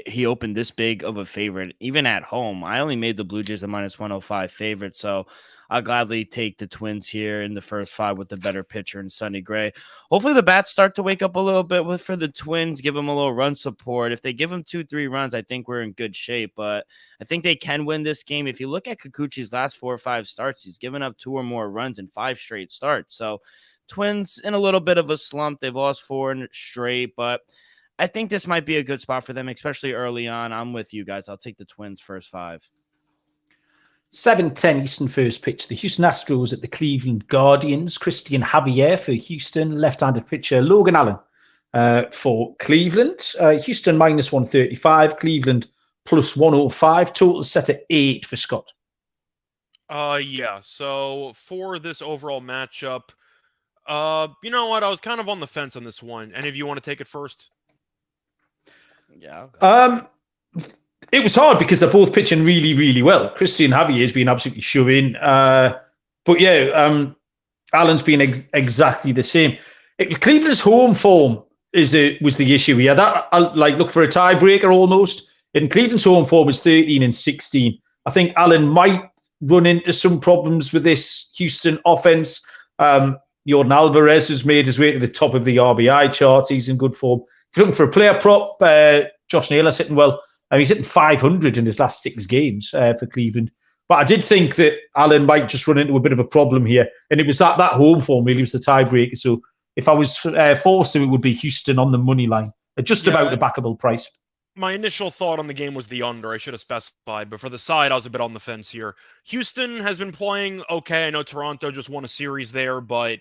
he opened this big of a favorite, even at home. I only made the Blue Jays a -105 favorite, so I'll gladly take the Twins here in the first 5 with the better pitcher and Sonny Gray. Hopefully the bats start to wake up a little bit for the Twins, give them a little run support. If they give them 2-3 runs, I think we're in good shape, but I think they can win this game. If you look at Kikuchi's last 4 or 5 starts, he's given up 2 or more runs in 5 straight starts. So Twins in a little bit of a slump. They've lost 4 straight, but I think this might be a good spot for them, especially early on. I'm with you guys. I'll take the Twins first 5. 7:10 Eastern first pitch. The Houston Astros at the Cleveland Guardians. Christian Javier for Houston. Left-handed pitcher Logan Allen for Cleveland. Houston -135. Cleveland +105. Total set at 8 for Scott. Yeah. So for this overall matchup, you know what? I was kind of on the fence on this one. Any of you want to take it first? Yeah. Okay. It was hard because they're both pitching really, really well. Christian Javier has been absolutely shoving. But yeah, Allen's been exactly the same. Cleveland's home form was the issue here. That I look for a tiebreaker almost. And Cleveland's home form is 13-16. I think Allen might run into some problems with this Houston offense. Jordan Alvarez has made his way to the top of the RBI charts. He's in good form. If you're looking for a player prop, Josh Naylor's hitting well. He's hitting 500 in his last 6 games for Cleveland. But I did think that Allen might just run into a bit of a problem here. And it was that home form really was the tiebreaker. So if I was forced to, it would be Houston on the money line at just about a backable price. My initial thought on the game was the under. I should have specified. But for the side, I was a bit on the fence here. Houston has been playing okay. I know Toronto just won a series there. But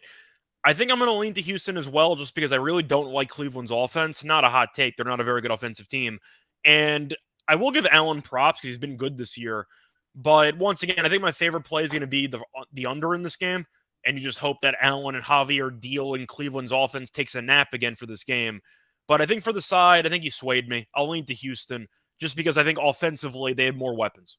I think I'm going to lean to Houston as well just because I really don't like Cleveland's offense. Not a hot take. They're not a very good offensive team. And I will give Allen props because he's been good this year. But once again, I think my favorite play is going to be the under in this game. And you just hope that Allen and Javier deal in Cleveland's offense takes a nap again for this game. But I think for the side, I think you swayed me. I'll lean to Houston just because I think offensively they have more weapons.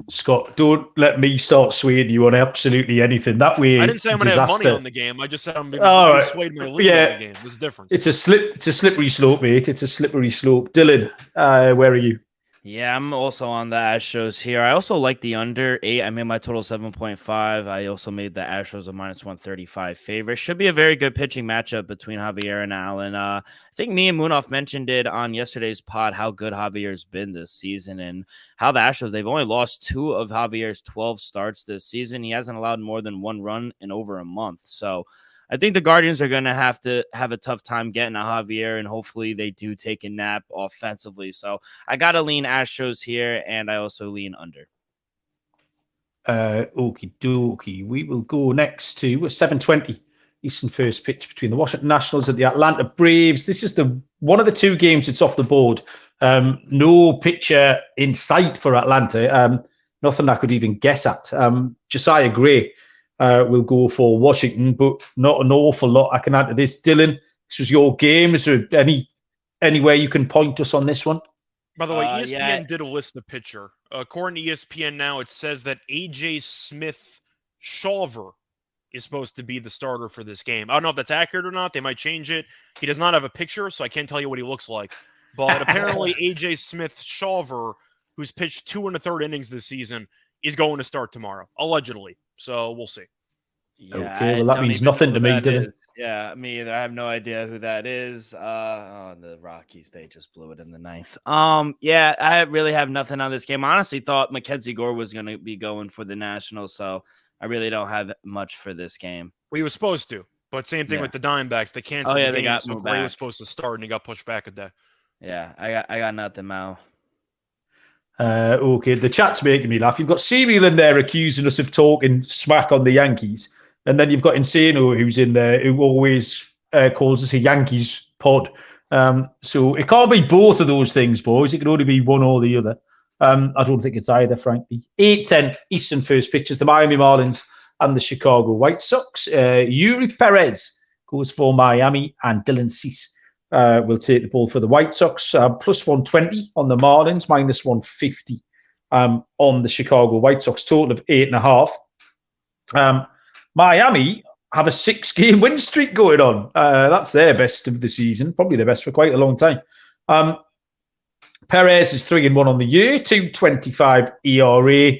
Scott, don't let me start swaying you on absolutely anything. That way, I didn't say I'm going to have money on the game. I just said I'm going to sway my lead on the game. It was different. It's a slippery slope, mate. It's a slippery slope. Dylan, where are you? Yeah, I'm also on the Astros here. I also like the under 8. I made my total 7.5. I also made the Astros a minus 135 favorite. Should be a very good pitching matchup between Javier and Allen. I think me and Munaf mentioned it on yesterday's pod how good Javier's been this season and how the Astros, they've only lost 2 of Javier's 12 starts this season. He hasn't allowed more than 1 run in over a month. So I think the Guardians are going to have a tough time getting a Javier, and hopefully they do take a nap offensively. So I got to lean Astros here, and I also lean under. Okie dokie. We will go next to a 7:20 Eastern first pitch between the Washington Nationals and the Atlanta Braves. This is one of the 2 games that's off the board. No pitcher in sight for Atlanta. Nothing I could even guess at. Josiah Gray will go for Washington, but not an awful lot I can add to this. Dylan, this was your game. Is there anywhere you can point us on this one? By the way, ESPN did a list of pitcher. According to ESPN now, it says that A.J. Smith-Shawver is supposed to be the starter for this game. I don't know if that's accurate or not. They might change it. He does not have a picture, so I can't tell you what he looks like. But apparently A.J. Smith-Shawver, who's pitched 2 1/3 innings this season, is going to start tomorrow, allegedly. So we'll see. Yeah, okay, well, that means nothing to me, Dylan. Yeah, me either. I have no idea who that is. The Rockies, they just blew it in the 9th. Yeah, I really have nothing on this game. I honestly thought Mackenzie Gore was going to be going for the Nationals, so I really don't have much for this game. Well, he was supposed to, but same thing with the Diamondbacks. They canceled the game, so Gray was supposed to start, and he got pushed back a day. Yeah, I got nothing, Mal. Okay, the chat's making me laugh. You've got Serial in there accusing us of talking smack on the Yankees. And then you've got Insano, who's in there, who always calls us a Yankees pod. So it can't be both of those things, boys. It can only be one or the other. I don't think it's either, frankly. 8:10 Eastern first pitches, the Miami Marlins and the Chicago White Sox. Yuri Perez goes for Miami, and Dylan Cease will take the ball for the White Sox. Plus 120 on the Marlins, minus 150 on the Chicago White Sox. Total of 8.5. Miami have a 6-game win streak going on. That's their best of the season, probably the best for quite a long time. Perez is 3-1 on the year, 2.25 ERA.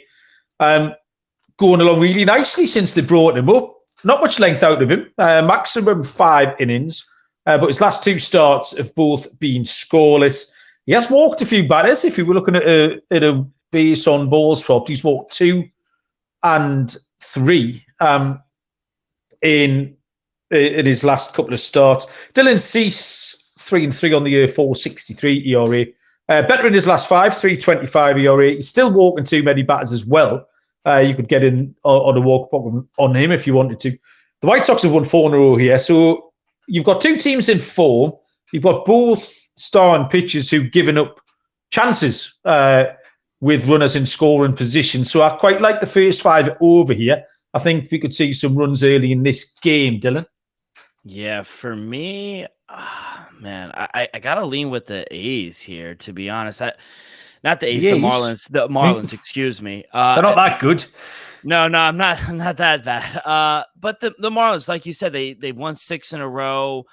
Going along really nicely since they brought him up. Not much length out of him, maximum 5 innings, but his last 2 starts have both been scoreless. He has walked a few batters. If you were looking at a base on balls prop, he's walked 2 and 3 in his last couple of starts. Dylan Cease, 3-3 on the year, 4.63 ERA. Better in his last 5, 3.25 ERA. He's still walking too many batters as well. You could get in on a walk problem on him if you wanted to. The White Sox have won 4 in a row here. So you've got 2 teams in form. You've got both starting pitchers who've given up chances with runners in scoring position. So I quite like the first 5 over here. I think we could see some runs early in this game, Dylan. Yeah, for me, man, I got to lean with the A's here, to be honest. Not the A's, the Marlins. The Marlins, excuse me. They're not that good. No, I'm not that bad. But the Marlins, like you said, they've won 6 in a row.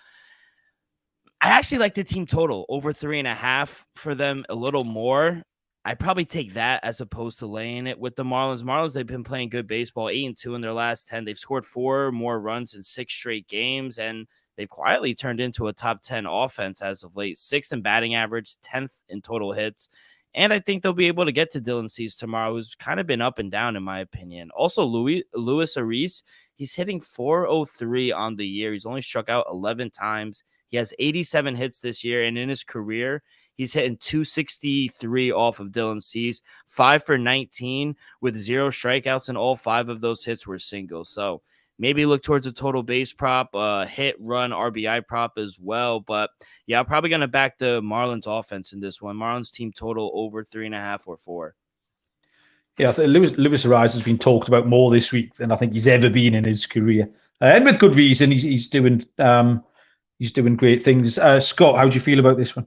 I actually like the team total over 3.5 for them, a little more. I'd probably take that as opposed to laying it with the Marlins. Marlins, they've been playing good baseball, 8-2 in their last 10. They've scored 4 more runs in 6 straight games, and they've quietly turned into a top 10 offense as of late. 6th in batting average, 10th in total hits. And I think they'll be able to get to Dylan Cease tomorrow, who's kind of been up and down, in my opinion. Also, Luis Ariz, he's hitting .403 on the year. He's only struck out 11 times. He has 87 hits this year, and in his career, he's hitting .263 off of Dylan Cease, 5 for 19 with 0 strikeouts, and all 5 of those hits were singles. So maybe look towards a total base prop, hit, run, RBI prop as well. But yeah, I'm probably going to back the Marlins offense in this one. Marlins team total over 3.5 or 4. Yeah, I think Luis Ariz has been talked about more this week than I think he's ever been in his career, and with good reason. He's doing great things. Scott, how do you feel about this one?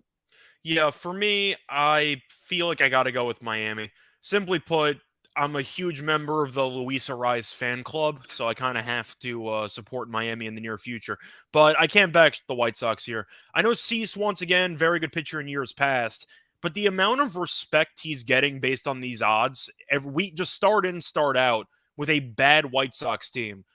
Yeah, for me, I feel like I got to go with Miami. Simply put, I'm a huge member of the Luis Ariz fan club, so I kind of have to support Miami in the near future. But I can't back the White Sox here. I know Cease, once again, very good pitcher in years past, but the amount of respect he's getting based on these odds every week, just start in, start out with a bad White Sox team,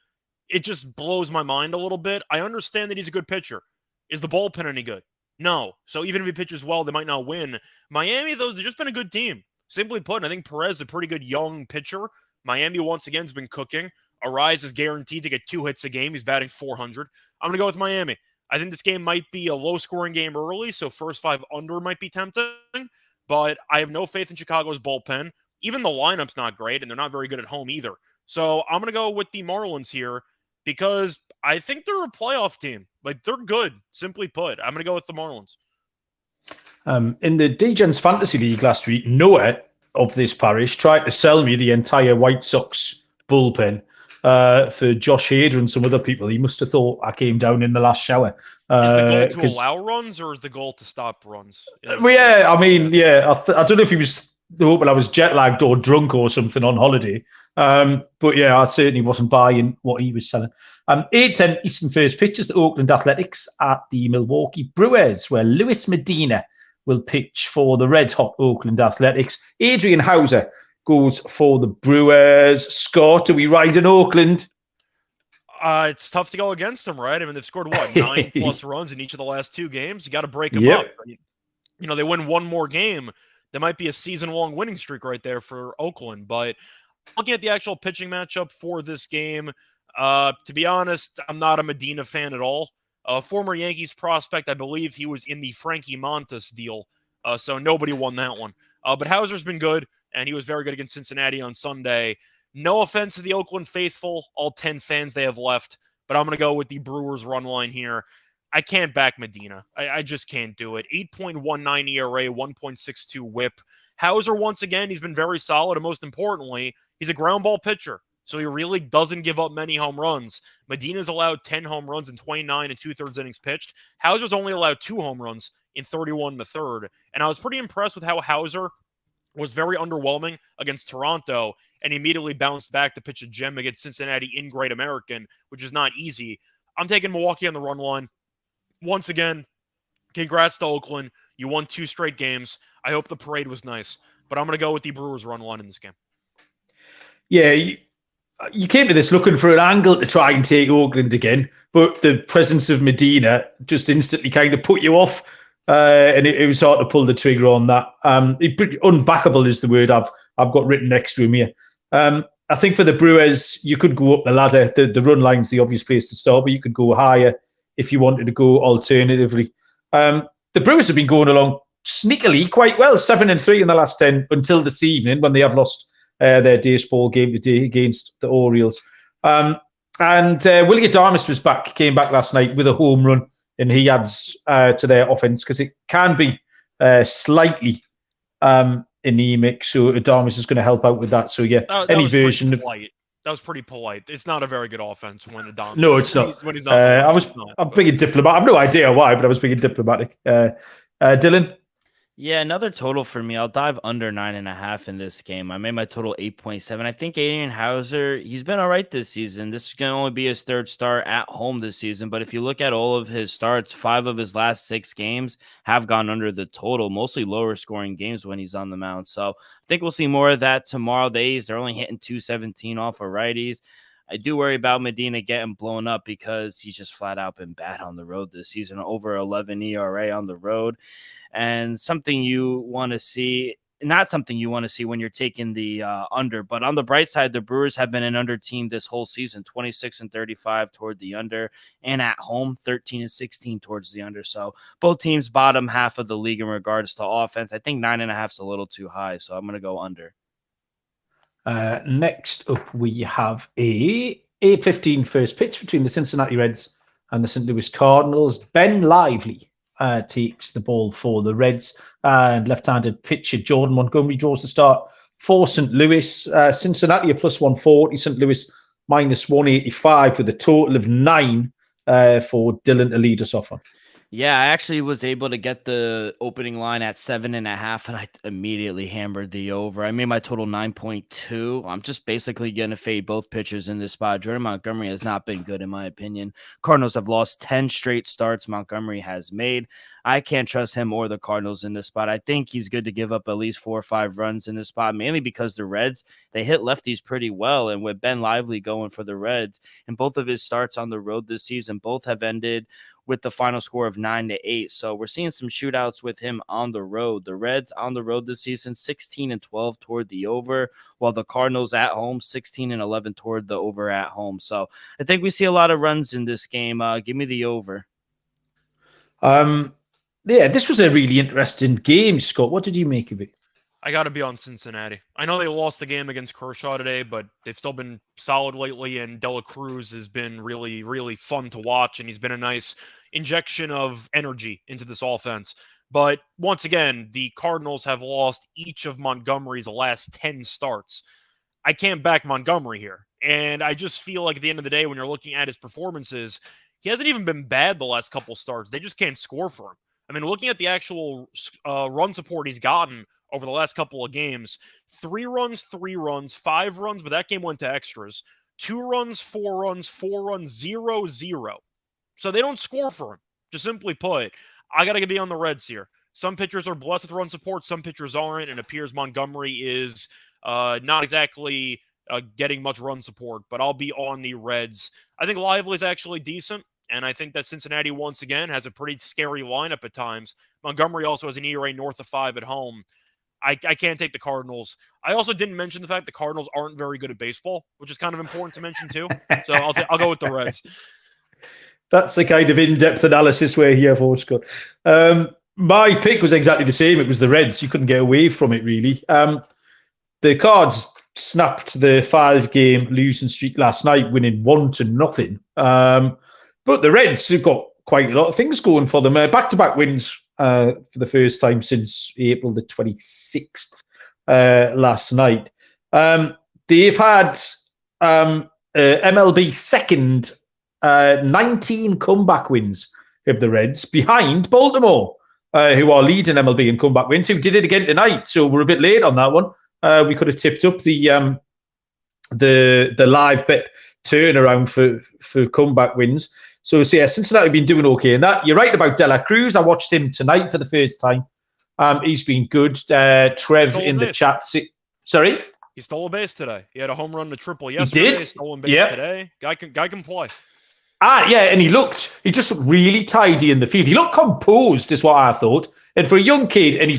it just blows my mind a little bit. I understand that he's a good pitcher. Is the bullpen any good? No. So even if he pitches well, they might not win. Miami, though, they've just been a good team. Simply put, I think Perez is a pretty good young pitcher. Miami, once again, has been cooking. Arise is guaranteed to get 2 hits a game. He's batting .400. I'm going to go with Miami. I think this game might be a low-scoring game early, so first 5 under might be tempting. But I have no faith in Chicago's bullpen. Even the lineup's not great, and they're not very good at home either. So I'm going to go with the Marlins here because I think they're a playoff team. Like, they're good, simply put. I'm going to go with the Marlins. In the D-Gens Fantasy League last week, Noah of this parish tried to sell me the entire White Sox bullpen for Josh Hader and some other people. He must have thought I came down in the last shower. Is the goal to allow runs or is the goal to stop runs? Well, yeah, I mean, yeah, I don't know if he was hoping I was jet lagged or drunk or something on holiday. But yeah, I certainly wasn't buying what he was selling. 8:10 Eastern first pitch is the Oakland Athletics at the Milwaukee Brewers, where Luis Medina will pitch for the red-hot Oakland Athletics. Adrian Hauser goes for the Brewers. Scott, are we riding Oakland? It's tough to go against them, right? I mean, they've scored, 9+ runs in each of the last 2 games? You got to break them up. You know, they win one more game. There might be a season-long winning streak right there for Oakland. But looking at the actual pitching matchup for this game, to be honest, I'm not a Medina fan at all. Former Yankees prospect, I believe he was in the Frankie Montas deal, so nobody won that one. But Hauser's been good, and he was very good against Cincinnati on Sunday. No offense to the Oakland faithful, all 10 fans they have left, but I'm going to go with the Brewers run line here. I can't back Medina. I just can't do it. 8.19 ERA, 1.62 whip. Hauser, once again, he's been very solid, and most importantly, he's a ground ball pitcher. So he really doesn't give up many home runs. Medina's allowed 10 home runs in 29 and 2/3 innings pitched. Hauser's only allowed 2 home runs in 31 1/3. And I was pretty impressed with how Hauser was very underwhelming against Toronto and immediately bounced back to pitch a gem against Cincinnati in Great American, which is not easy. I'm taking Milwaukee on the run line. Once again, congrats to Oakland. You won 2 straight games. I hope the parade was nice. But I'm going to go with the Brewers run line in this game. Yeah, you came to this looking for an angle to try and take Oakland again, but the presence of Medina just instantly kind of put you off, and it was hard to pull the trigger on that. Unbackable is the word I've got written next to him here. I think for the Brewers, you could go up the ladder. The run line's the obvious place to start, but you could go higher if you wanted to go alternatively. The Brewers have been going along sneakily quite well, 7-3 in the last 10 until this evening when they have lost their baseball game today against the Orioles. And Willie Adames came back last night with a home run, and he adds to their offense because it can be slightly anemic. So Adames is going to help out with that. So yeah, any version of that was pretty polite. It's not a very good offense when Adames. No, it's not. When he's not. I'm being diplomatic. I have no idea why, but I was being diplomatic. Dylan. Yeah, another total for me. I'll dive under 9.5 in this game. I made my total 8.7. I think Adrian Hauser, he's been all right this season. This is going to only be his 3rd start at home this season. But if you look at all of his starts, 5 of his last 6 games have gone under the total, mostly lower scoring games when he's on the mound. So I think we'll see more of that tomorrow. The A's, they're only hitting 217 off of righties. I do worry about Medina getting blown up because he's just flat out been bad on the road this season, over 11 ERA on the road. And something you want to see, not something you want to see when you're taking the under, but on the bright side, the Brewers have been an under team this whole season, 26-35 toward the under, and at home, 13-16 towards the under. So both teams bottom half of the league in regards to offense. I think 9.5 is a little too high, so I'm going to go under. Next up, we have a 8:15 first pitch between the Cincinnati Reds and the St. Louis Cardinals. Ben Lively takes the ball for the Reds, and left-handed pitcher Jordan Montgomery draws the start for St. Louis. Cincinnati are plus 140, St. Louis minus 185 with a total of 9 for Dylan to lead us off on. Yeah, I actually was able to get the opening line at 7.5, and I immediately hammered the over. I made my total 9.2. I'm just basically going to fade both pitchers in this spot. Jordan Montgomery has not been good, in my opinion. Cardinals have lost 10 straight starts Montgomery has made. I can't trust him or the Cardinals in this spot. I think he's good to give up at least 4 or 5 runs in this spot, mainly because the Reds, they hit lefties pretty well. And with Ben Lively going for the Reds, and both of his starts on the road this season, both have ended with the final score of 9-8. So we're seeing some shootouts with him on the road. The Reds on the road this season, 16-12 toward the over, while the Cardinals at home, 16-11 toward the over at home. So I think we see a lot of runs in this game. Give me the over. Yeah, this was a really interesting game, Scott. What did you make of it? I got to be on Cincinnati. I know they lost the game against Kershaw today, but they've still been solid lately, and De La Cruz has been really, really fun to watch, and he's been a nice injection of energy into this offense. But once again, the Cardinals have lost each of Montgomery's last 10 starts. I can't back Montgomery here, and I just feel like at the end of the day, when you're looking at his performances, he hasn't even been bad the last couple starts. They just can't score for him. I mean, looking at the actual run support he's gotten over the last couple of games, 3 runs, 5 runs, but that game went to extras. 2 runs, 4 runs, 4 runs, 0-0. So they don't score for him. Just simply put, I got to be on the Reds here. Some pitchers are blessed with run support, some pitchers aren't, and it appears Montgomery is not exactly getting much run support, but I'll be on the Reds. I think Lively's actually decent. And I think that Cincinnati, once again, has a pretty scary lineup at times. Montgomery also has an ERA north of 5 at home. I can't take the Cardinals. I also didn't mention the fact the Cardinals aren't very good at baseball, which is kind of important to mention too. So I'll go with the Reds. That's the kind of in-depth analysis we're here for, Scott. My pick was exactly the same. It was the Reds. You couldn't get away from it, really. The Cards snapped the 5-game losing streak last night, winning 1-0. But the Reds have got quite a lot of things going for them. Back-to-back wins for the first time since April the 26th last night. They've had MLB second 19 comeback wins of the Reds behind Baltimore, who are leading MLB in comeback wins, who did it again tonight. So we're a bit late on that one. We could have tipped up the live bet turnaround for comeback wins. So yeah, Cincinnati have been doing okay in that. You're right about De La Cruz. I watched him tonight for the first time. He's been good. Trev in the chat. Sorry? He stole a base today. He had a home run to triple yesterday. He did? Stolen base today. Guy can play. Yeah, and he just looked really tidy in the field. He looked composed, is what I thought. And for a young kid, and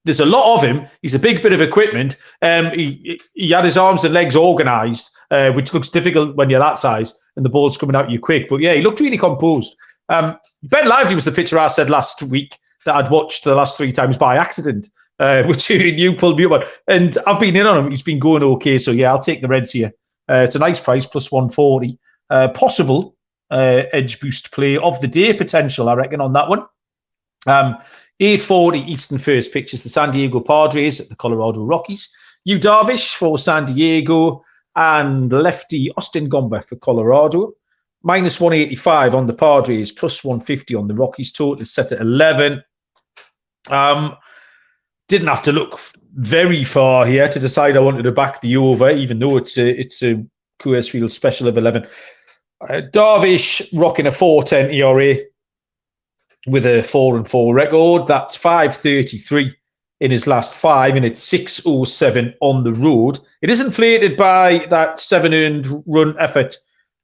there's a lot of him. He's a big bit of equipment. He had his arms and legs organised, which looks difficult when you're that size and the ball's coming out you quick. But yeah, he looked really composed. Ben Lively was the pitcher I said last week that I'd watched the last 3 times by accident, which you pulled me up on. And I've been in on him. He's been going okay. So yeah, I'll take the Reds here. It's a nice price, plus 140. Possible edge boost play of the day potential, I reckon, on that one. 8:40 Eastern first pitch is the San Diego Padres at the Colorado Rockies. Yu Darvish for San Diego and lefty Austin Gomber for Colorado. Minus 185 on the Padres, plus 150 on the Rockies. Total is set at 11. Didn't have to look very far here to decide I wanted to back the over, even though it's a Coors Field special of 11. Darvish rocking a 4.10 ERA with a 4-4 record. That's 5.33 in his last 5, and it's 6.07 on the road. It is inflated by that 7 earned run effort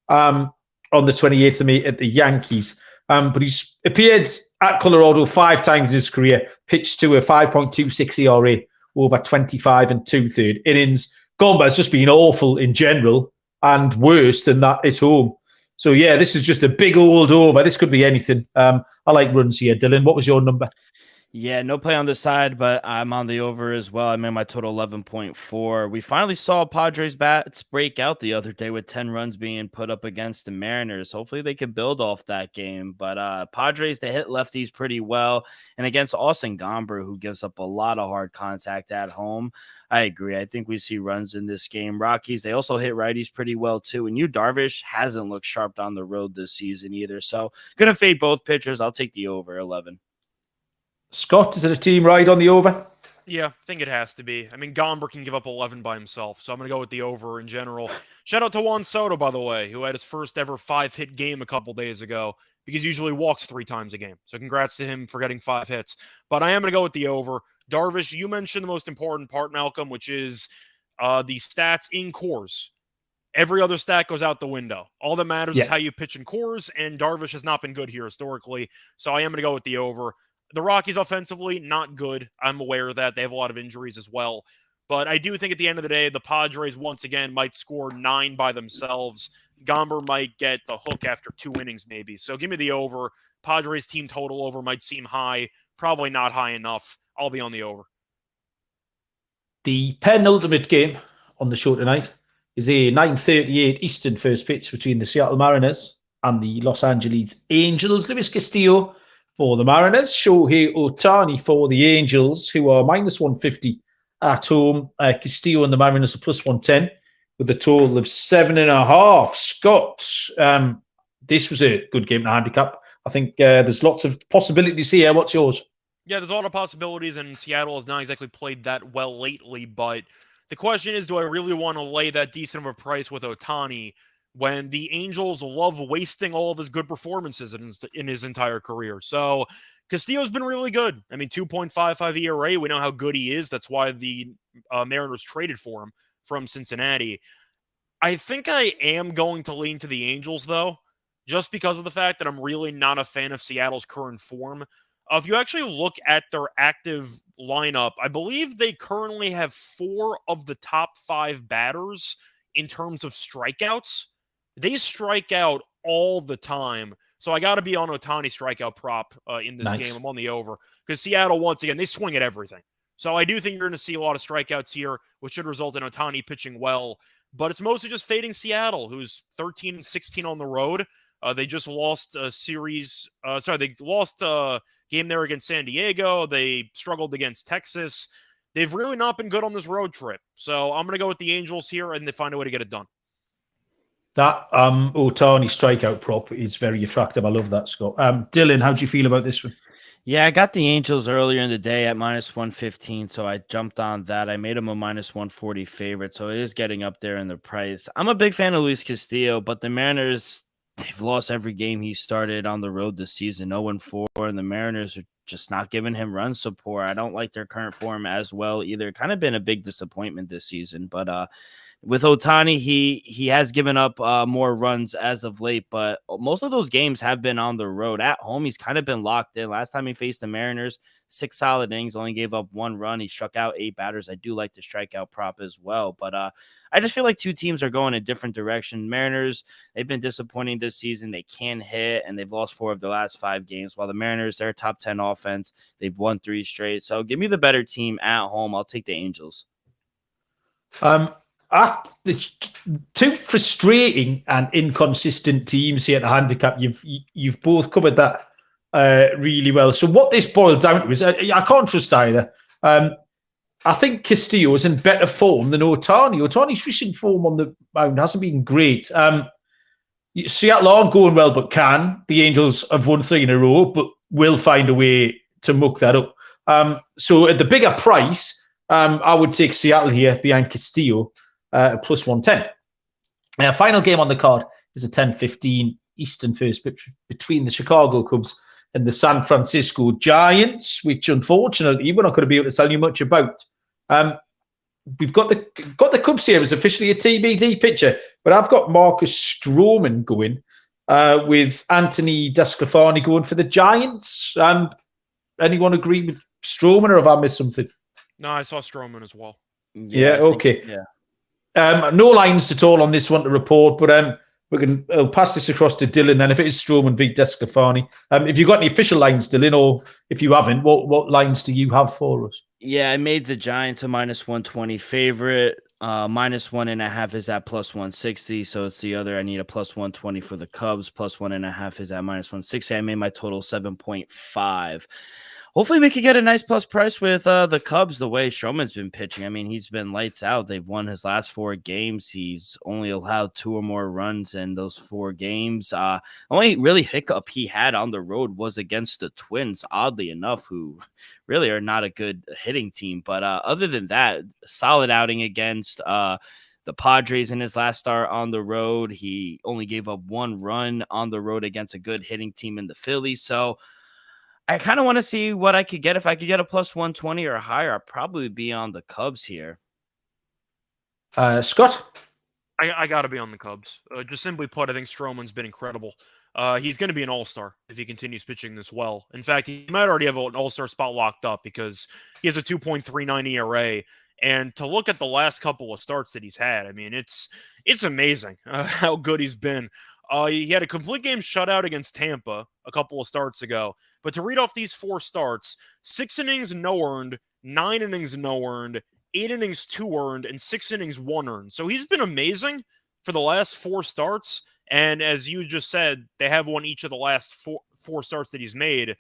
on the 28th of May at the Yankees. But he's appeared at Colorado 5 times in his career, pitched to a 5.26 ERA over 25 2/3 innings. Gomber's just been awful in general and worse than that at home. So, yeah, this is just a big old over. This could be anything. I like runs here. Dylan, what was your number? Yeah, no play on the side, but I'm on the over as well. I made my total 11.4. We finally saw Padres bats break out the other day with 10 runs being put up against the Mariners. Hopefully they can build off that game. But Padres, they hit lefties pretty well. And against Austin Gomber, who gives up a lot of hard contact at home, I agree. I think we see runs in this game. Rockies, they also hit righties pretty well too. And Darvish hasn't looked sharp on the road this season either. So going to fade both pitchers. I'll take the over 11. Scott, is it a team ride on the over? Yeah, I think it has to be. I mean, Gomber can give up 11 by himself, so I'm going to go with the over in general. Shout out to Juan Soto, by the way, who had his first ever 5-hit game a couple days ago, because he usually walks 3 times a game. So congrats to him for getting 5 hits. But I am going to go with the over. Darvish, you mentioned the most important part, Malcolm, which is the stats in cores. Every other stat goes out the window. All that matters is how you pitch in cores, and Darvish has not been good here historically. So I am going to go with the over. The Rockies offensively, not good. I'm aware of that. They have a lot of injuries as well. But I do think at the end of the day, the Padres once again might score 9 by themselves. Gomber might get the hook after 2 innings maybe. So give me the over. Padres team total over might seem high. Probably not high enough. I'll be on the over. The penultimate game on the show tonight is a 9:38 Eastern first pitch between the Seattle Mariners and the Los Angeles Angels. Luis Castillo for the Mariners, Shohei Ohtani for the Angels, who are minus 150 at home. Castillo and the Mariners are plus 110 with a total of 7.5. Scott, this was a good game to handicap. I think there's lots of possibilities here. What's yours? Yeah, there's a lot of possibilities, and Seattle has not exactly played that well lately, but the question is, do I really want to lay that decent of a price with Ohtani when the Angels love wasting all of his good performances in his entire career? So Castillo's been really good. I mean, 2.55 ERA. We know how good he is. That's why the Mariners traded for him from Cincinnati. I think I am going to lean to the Angels, though, just because of the fact that I'm really not a fan of Seattle's current form. If you actually look at their active lineup, I believe they currently have 4 of the top 5 batters in terms of strikeouts. They strike out all the time. So I got to be on Ohtani strikeout prop in this game. I'm on the over. Because Seattle, once again, they swing at everything. So I do think you're going to see a lot of strikeouts here, which should result in Ohtani pitching well. But it's mostly just fading Seattle, who's 13-16 on the road. They just lost a series. They lost a game there against San Diego. They struggled against Texas. They've really not been good on this road trip. So I'm going to go with the Angels here, and they find a way to get it done. That Ohtani strikeout prop is very attractive. I love that, Scott. Dylan, how do you feel about this one? Yeah, I got the Angels earlier in the day at minus 115, so I jumped on that. I made them a minus 140 favorite, so it is getting up there in the price. I'm a big fan of Luis Castillo, but the Mariners, they've lost every game he started on the road this season, 0-4, and the Mariners are just not giving him run support. I don't like their current form as well either. Kind of been a big disappointment this season, but with Ohtani, he has given up more runs as of late, but most of those games have been on the road. At home, he's kind of been locked in. Last time he faced the Mariners, 6 solid innings, only gave up 1 run. He struck out 8 batters. I do like the strikeout prop as well, but I just feel like 2 teams are going a different direction. Mariners, they've been disappointing this season. They can hit, and they've lost 4 of their last 5 games, while the Mariners, they're a top 10 offense. They've won 3 straight. So give me the better team at home. I'll take the Angels. The 2 frustrating and inconsistent teams here at the handicap. You've both covered that really well. So what this boils down to is I can't trust either. I think Castillo is in better form than Ohtani. Ohtani's recent form on the mound hasn't been great. Seattle aren't going well, but can. The Angels have won 3 in a row, but will find a way to muck that up. So at the bigger price, I would take Seattle here behind Castillo. Plus 110. Final game on the card is a 10:15 Eastern first pitch between the Chicago Cubs and the San Francisco Giants, which unfortunately we're not going to be able to tell you much about. We've got the Cubs here as officially a TBD pitcher, but I've got Marcus Stroman going with Anthony DeSclafani going for the Giants. Anyone agree with Stroman, or have I missed something? No, I saw Stroman as well. Yeah, okay. No lines at all on this one to report, but we can pass this across to Dylan. Then, if it is Stroman v DeSclafani, if you've got any official lines, Dylan, or if you haven't, what lines do you have for us? Yeah, I made the Giants a -120 favorite. -1.5 is at +160. So it's the other. I need a +120 for the Cubs. +1.5 is at -160. I made my total 7.5. Hopefully we could get a nice plus price with the Cubs, the way Stroman's been pitching. I mean, he's been lights out. They've won his last 4 games. He's only allowed 2 or more runs in those 4 games. Only really hiccup he had on the road was against the Twins, oddly enough, who really are not a good hitting team. But other than that, solid outing against the Padres in his last start on the road. He only gave up 1 run on the road against a good hitting team in the Phillies. So I kind of want to see what I could get. If I could get a +120 or higher, I'd probably be on the Cubs here. Scott? I got to be on the Cubs. Just simply put, I think Stroman's been incredible. He's going to be an all-star if he continues pitching this well. In fact, he might already have an all-star spot locked up because he has a 2.39 ERA. And to look at the last couple of starts that he's had, I mean, it's amazing how good he's been. He had a complete game shutout against Tampa a couple of starts ago. But to read off these 4 starts, 6 innings, no earned, 9 innings, no earned, 8 innings, 2 earned, and 6 innings, 1 earned. So he's been amazing for the last 4 starts. And as you just said, they have won each of the last four starts that he's made.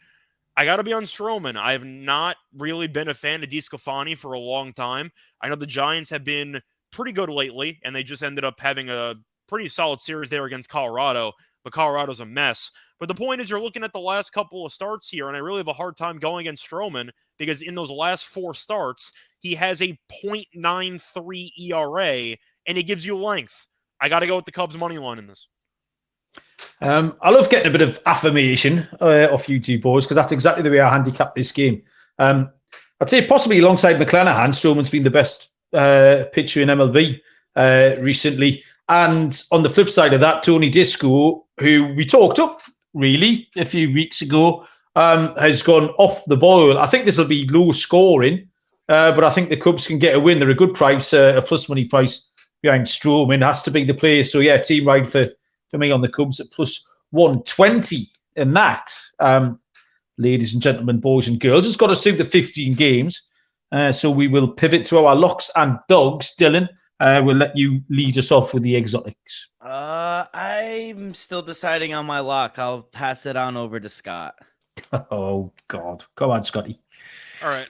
I got to be on Stroman. I have not really been a fan of DeSclafani for a long time. I know the Giants have been pretty good lately, and they just ended up having a pretty solid series there against Colorado, but Colorado's a mess. But the point is, you're looking at the last couple of starts here, and I really have a hard time going against Stroman because in those last 4 starts, he has a .93 ERA, and he gives you length. I got to go with the Cubs money line in this. I love getting a bit of affirmation off you two boys because that's exactly the way I handicap this game. I'd say possibly alongside McClanahan, Stroman's been the best pitcher in MLB recently. And on the flip side of that, Tony Disco, who we talked up really a few weeks ago, has gone off the boil. I think this will be low scoring, but I think the Cubs can get a win. They're a good price, a plus money price behind Stroman. Has to be the player. So yeah, team ride for me on the Cubs at +120. And that, ladies and gentlemen, boys and girls, has got us through the 15 games. So we will pivot to our locks and dogs. Dylan, we'll let you lead us off with the exotics. I'm still deciding on my lock. I'll pass it on over to Scott. Oh, God. Come on, Scotty. All right.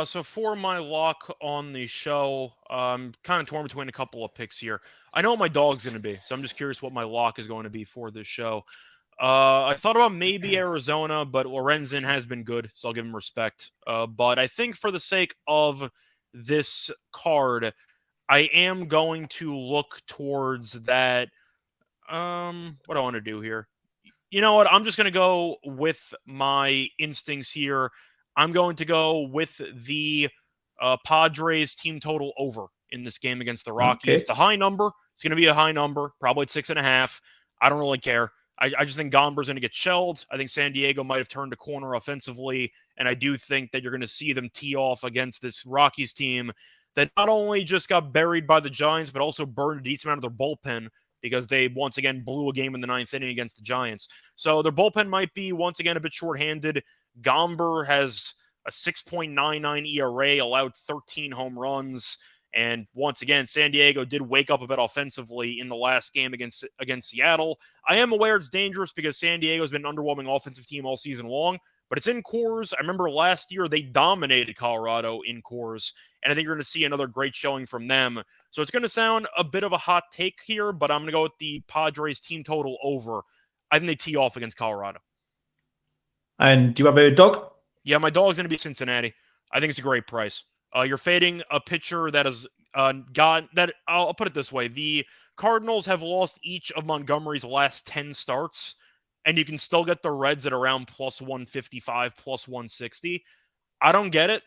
So for my lock on the show, I'm kind of torn between a couple of picks here. I know what my dog's going to be, so I'm just curious what my lock is going to be for this show. I thought about maybe Arizona, but Lorenzen has been good, so I'll give him respect. But I think for the sake of this card, I am going to look towards that. What do I want to do here? You know what? I'm just going to go with my instincts here. I'm going to go with the Padres team total over in this game against the Rockies. Okay. It's a high number. It's going to be a high number, probably at 6.5. I don't really care. I just think Gomber's going to get shelled. I think San Diego might have turned a corner offensively, and I do think that you're going to see them tee off against this Rockies team that not only just got buried by the Giants, but also burned a decent amount of their bullpen because they once again blew a game in the 9th inning against the Giants. So their bullpen might be once again a bit shorthanded. Gomber has a 6.99 ERA, allowed 13 home runs. And once again, San Diego did wake up a bit offensively in the last game against Seattle. I am aware it's dangerous because San Diego's been an underwhelming offensive team all season long, but it's in Coors. I remember last year they dominated Colorado in Coors, and I think you're going to see another great showing from them. So it's going to sound a bit of a hot take here, but I'm going to go with the Padres team total over. I think they tee off against Colorado. And do you have a dog? Yeah, my dog's going to be Cincinnati. I think it's a great price. You're fading a pitcher that has I'll put it this way. The Cardinals have lost each of Montgomery's last 10 starts, and you can still get the Reds at around +155, +160. I don't get it.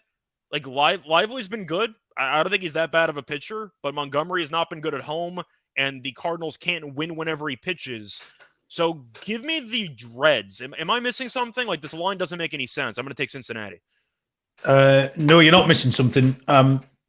Like, Lively's been good. I don't think he's that bad of a pitcher, but Montgomery has not been good at home, and the Cardinals can't win whenever he pitches. So give me the Reds. Am I missing something? Like, this line doesn't make any sense. I'm going to take Cincinnati. No, you're not missing something.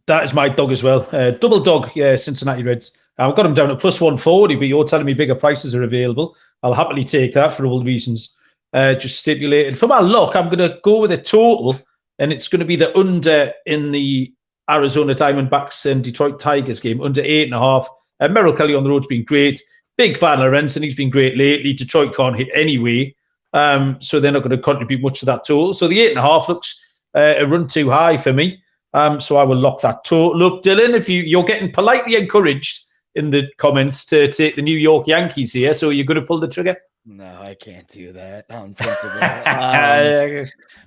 That is my dog as well. Double dog, yeah, Cincinnati Reds. I've got them down to plus 140, but you're telling me bigger prices are available. I'll happily take that for all the reasons just stipulated. For my lock, I'm going to go with a total, and it's going to be the under in the Arizona Diamondbacks and Detroit Tigers game, under 8.5. Merrill Kelly on the road's been great. Big fan of Lorenzen. He's been great lately. Detroit can't hit anyway, so they're not going to contribute much to that total. So the 8.5 looks a run too high for me. So I will lock that total up. Dylan, if you're getting politely encouraged in the comments to take the New York Yankees here, so you're going to pull the trigger? No, I can't do that on principle.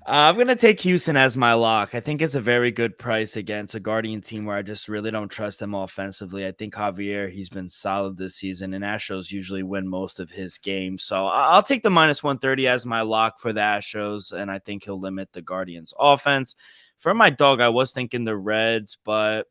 I'm going to take Houston as my lock. I think it's a very good price against a Guardian team where I just really don't trust them offensively. I think Javier, he's been solid this season, and Astros usually win most of his games. So I'll take the minus 130 as my lock for the Astros, and I think he'll limit the Guardians' offense. For my dog, I was thinking the Reds, but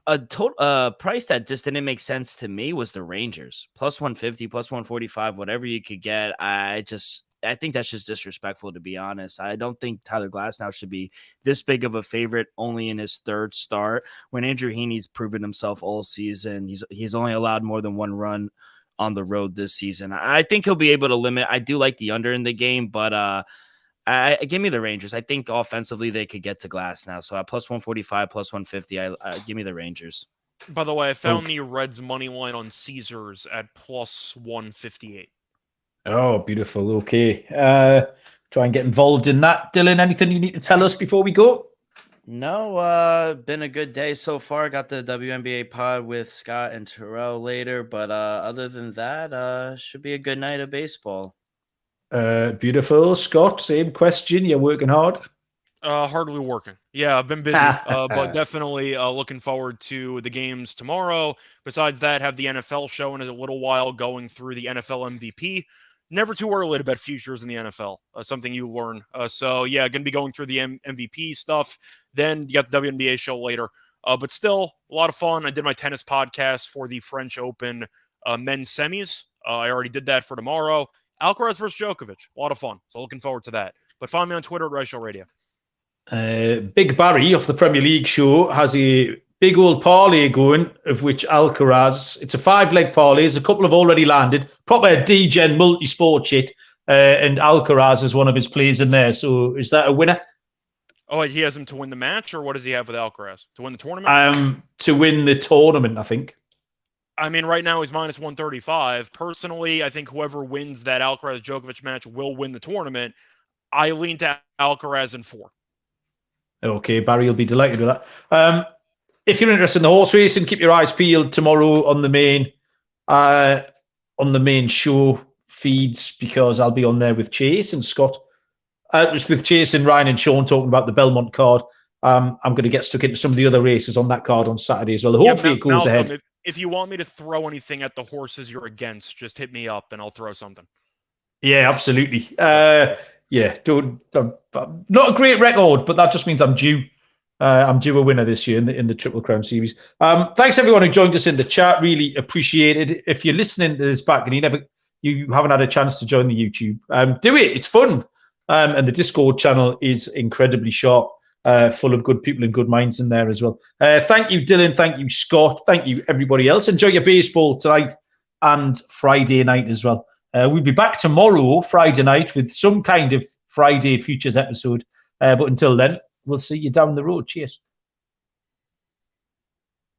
a total price that just didn't make sense to me was the Rangers. Plus 150, plus 145, whatever you could get. I think that's just disrespectful, to be honest. I don't think Tyler Glasnow should be this big of a favorite only in his third start when Andrew Heaney's proven himself all season. He's only allowed more than one run on the road this season. I think he'll be able to limit. I do like the under in the game, but give me the Rangers. I think offensively they could get to Glasnow. So at plus 145, plus 150, give me the Rangers. By the way, I found the Reds money line on Caesars at plus 158. Oh, beautiful. Okay. Try and get involved in that. Dylan, anything you need to tell us before we go? No, been a good day so far. Got the WNBA pod with Scott and Terrell later. But other than that, should be a good night of baseball. Beautiful. Scott, same question. You're working hard? Hardly working. Yeah, I've been busy, but definitely looking forward to the games tomorrow. Besides that, have the NFL show in a little while, going through the NFL MVP. Never too early to bet futures in the NFL, something you learn. So, yeah, going to be going through the MVP stuff. Then you got the WNBA show later. But still, a lot of fun. I did my tennis podcast for the French Open men's semis. I already did that for tomorrow. Alcaraz versus Djokovic. A lot of fun. So looking forward to that. But find me on Twitter at Reichel Radio. Big Barry off the Premier League show has a big old parlay going, of which Alcaraz, it's a 5-leg parlay. There's a couple have already landed. Proper DGen multi-sport shit. And Alcaraz is one of his plays in there. So is that a winner? Oh, he has him to win the match, or what does he have with Alcaraz? To win the tournament? To win the tournament, I think. I mean, right now he's minus 135. Personally, I think whoever wins that Alcaraz-Djokovic match will win the tournament. I lean to Alcaraz in 4. Okay, Barry will be delighted with that. If you're interested in the horse racing, keep your eyes peeled tomorrow on the main show feeds, because I'll be on there with Chase and Scott. With Chase and Ryan and Sean talking about the Belmont card. I'm going to get stuck into some of the other races on that card on Saturday as well. Hopefully it goes ahead. If you want me to throw anything at the horses you're against, just hit me up and I'll throw something. Yeah, absolutely. Not a great record, but that just means I'm due. I'm due a winner this year in the Triple Crown Series. Thanks everyone who joined us in the chat. Really appreciate it. If you're listening to this back and you haven't had a chance to join the YouTube, do it. It's fun. And the Discord channel is incredibly sharp. Full of good people and good minds in there as well. Thank you, Dylan. Thank you, Scott. Thank you, everybody else. Enjoy your baseball tonight and Friday night as well. We'll be back tomorrow, Friday night, with some kind of Friday Futures episode. But until then, we'll see you down the road. Cheers.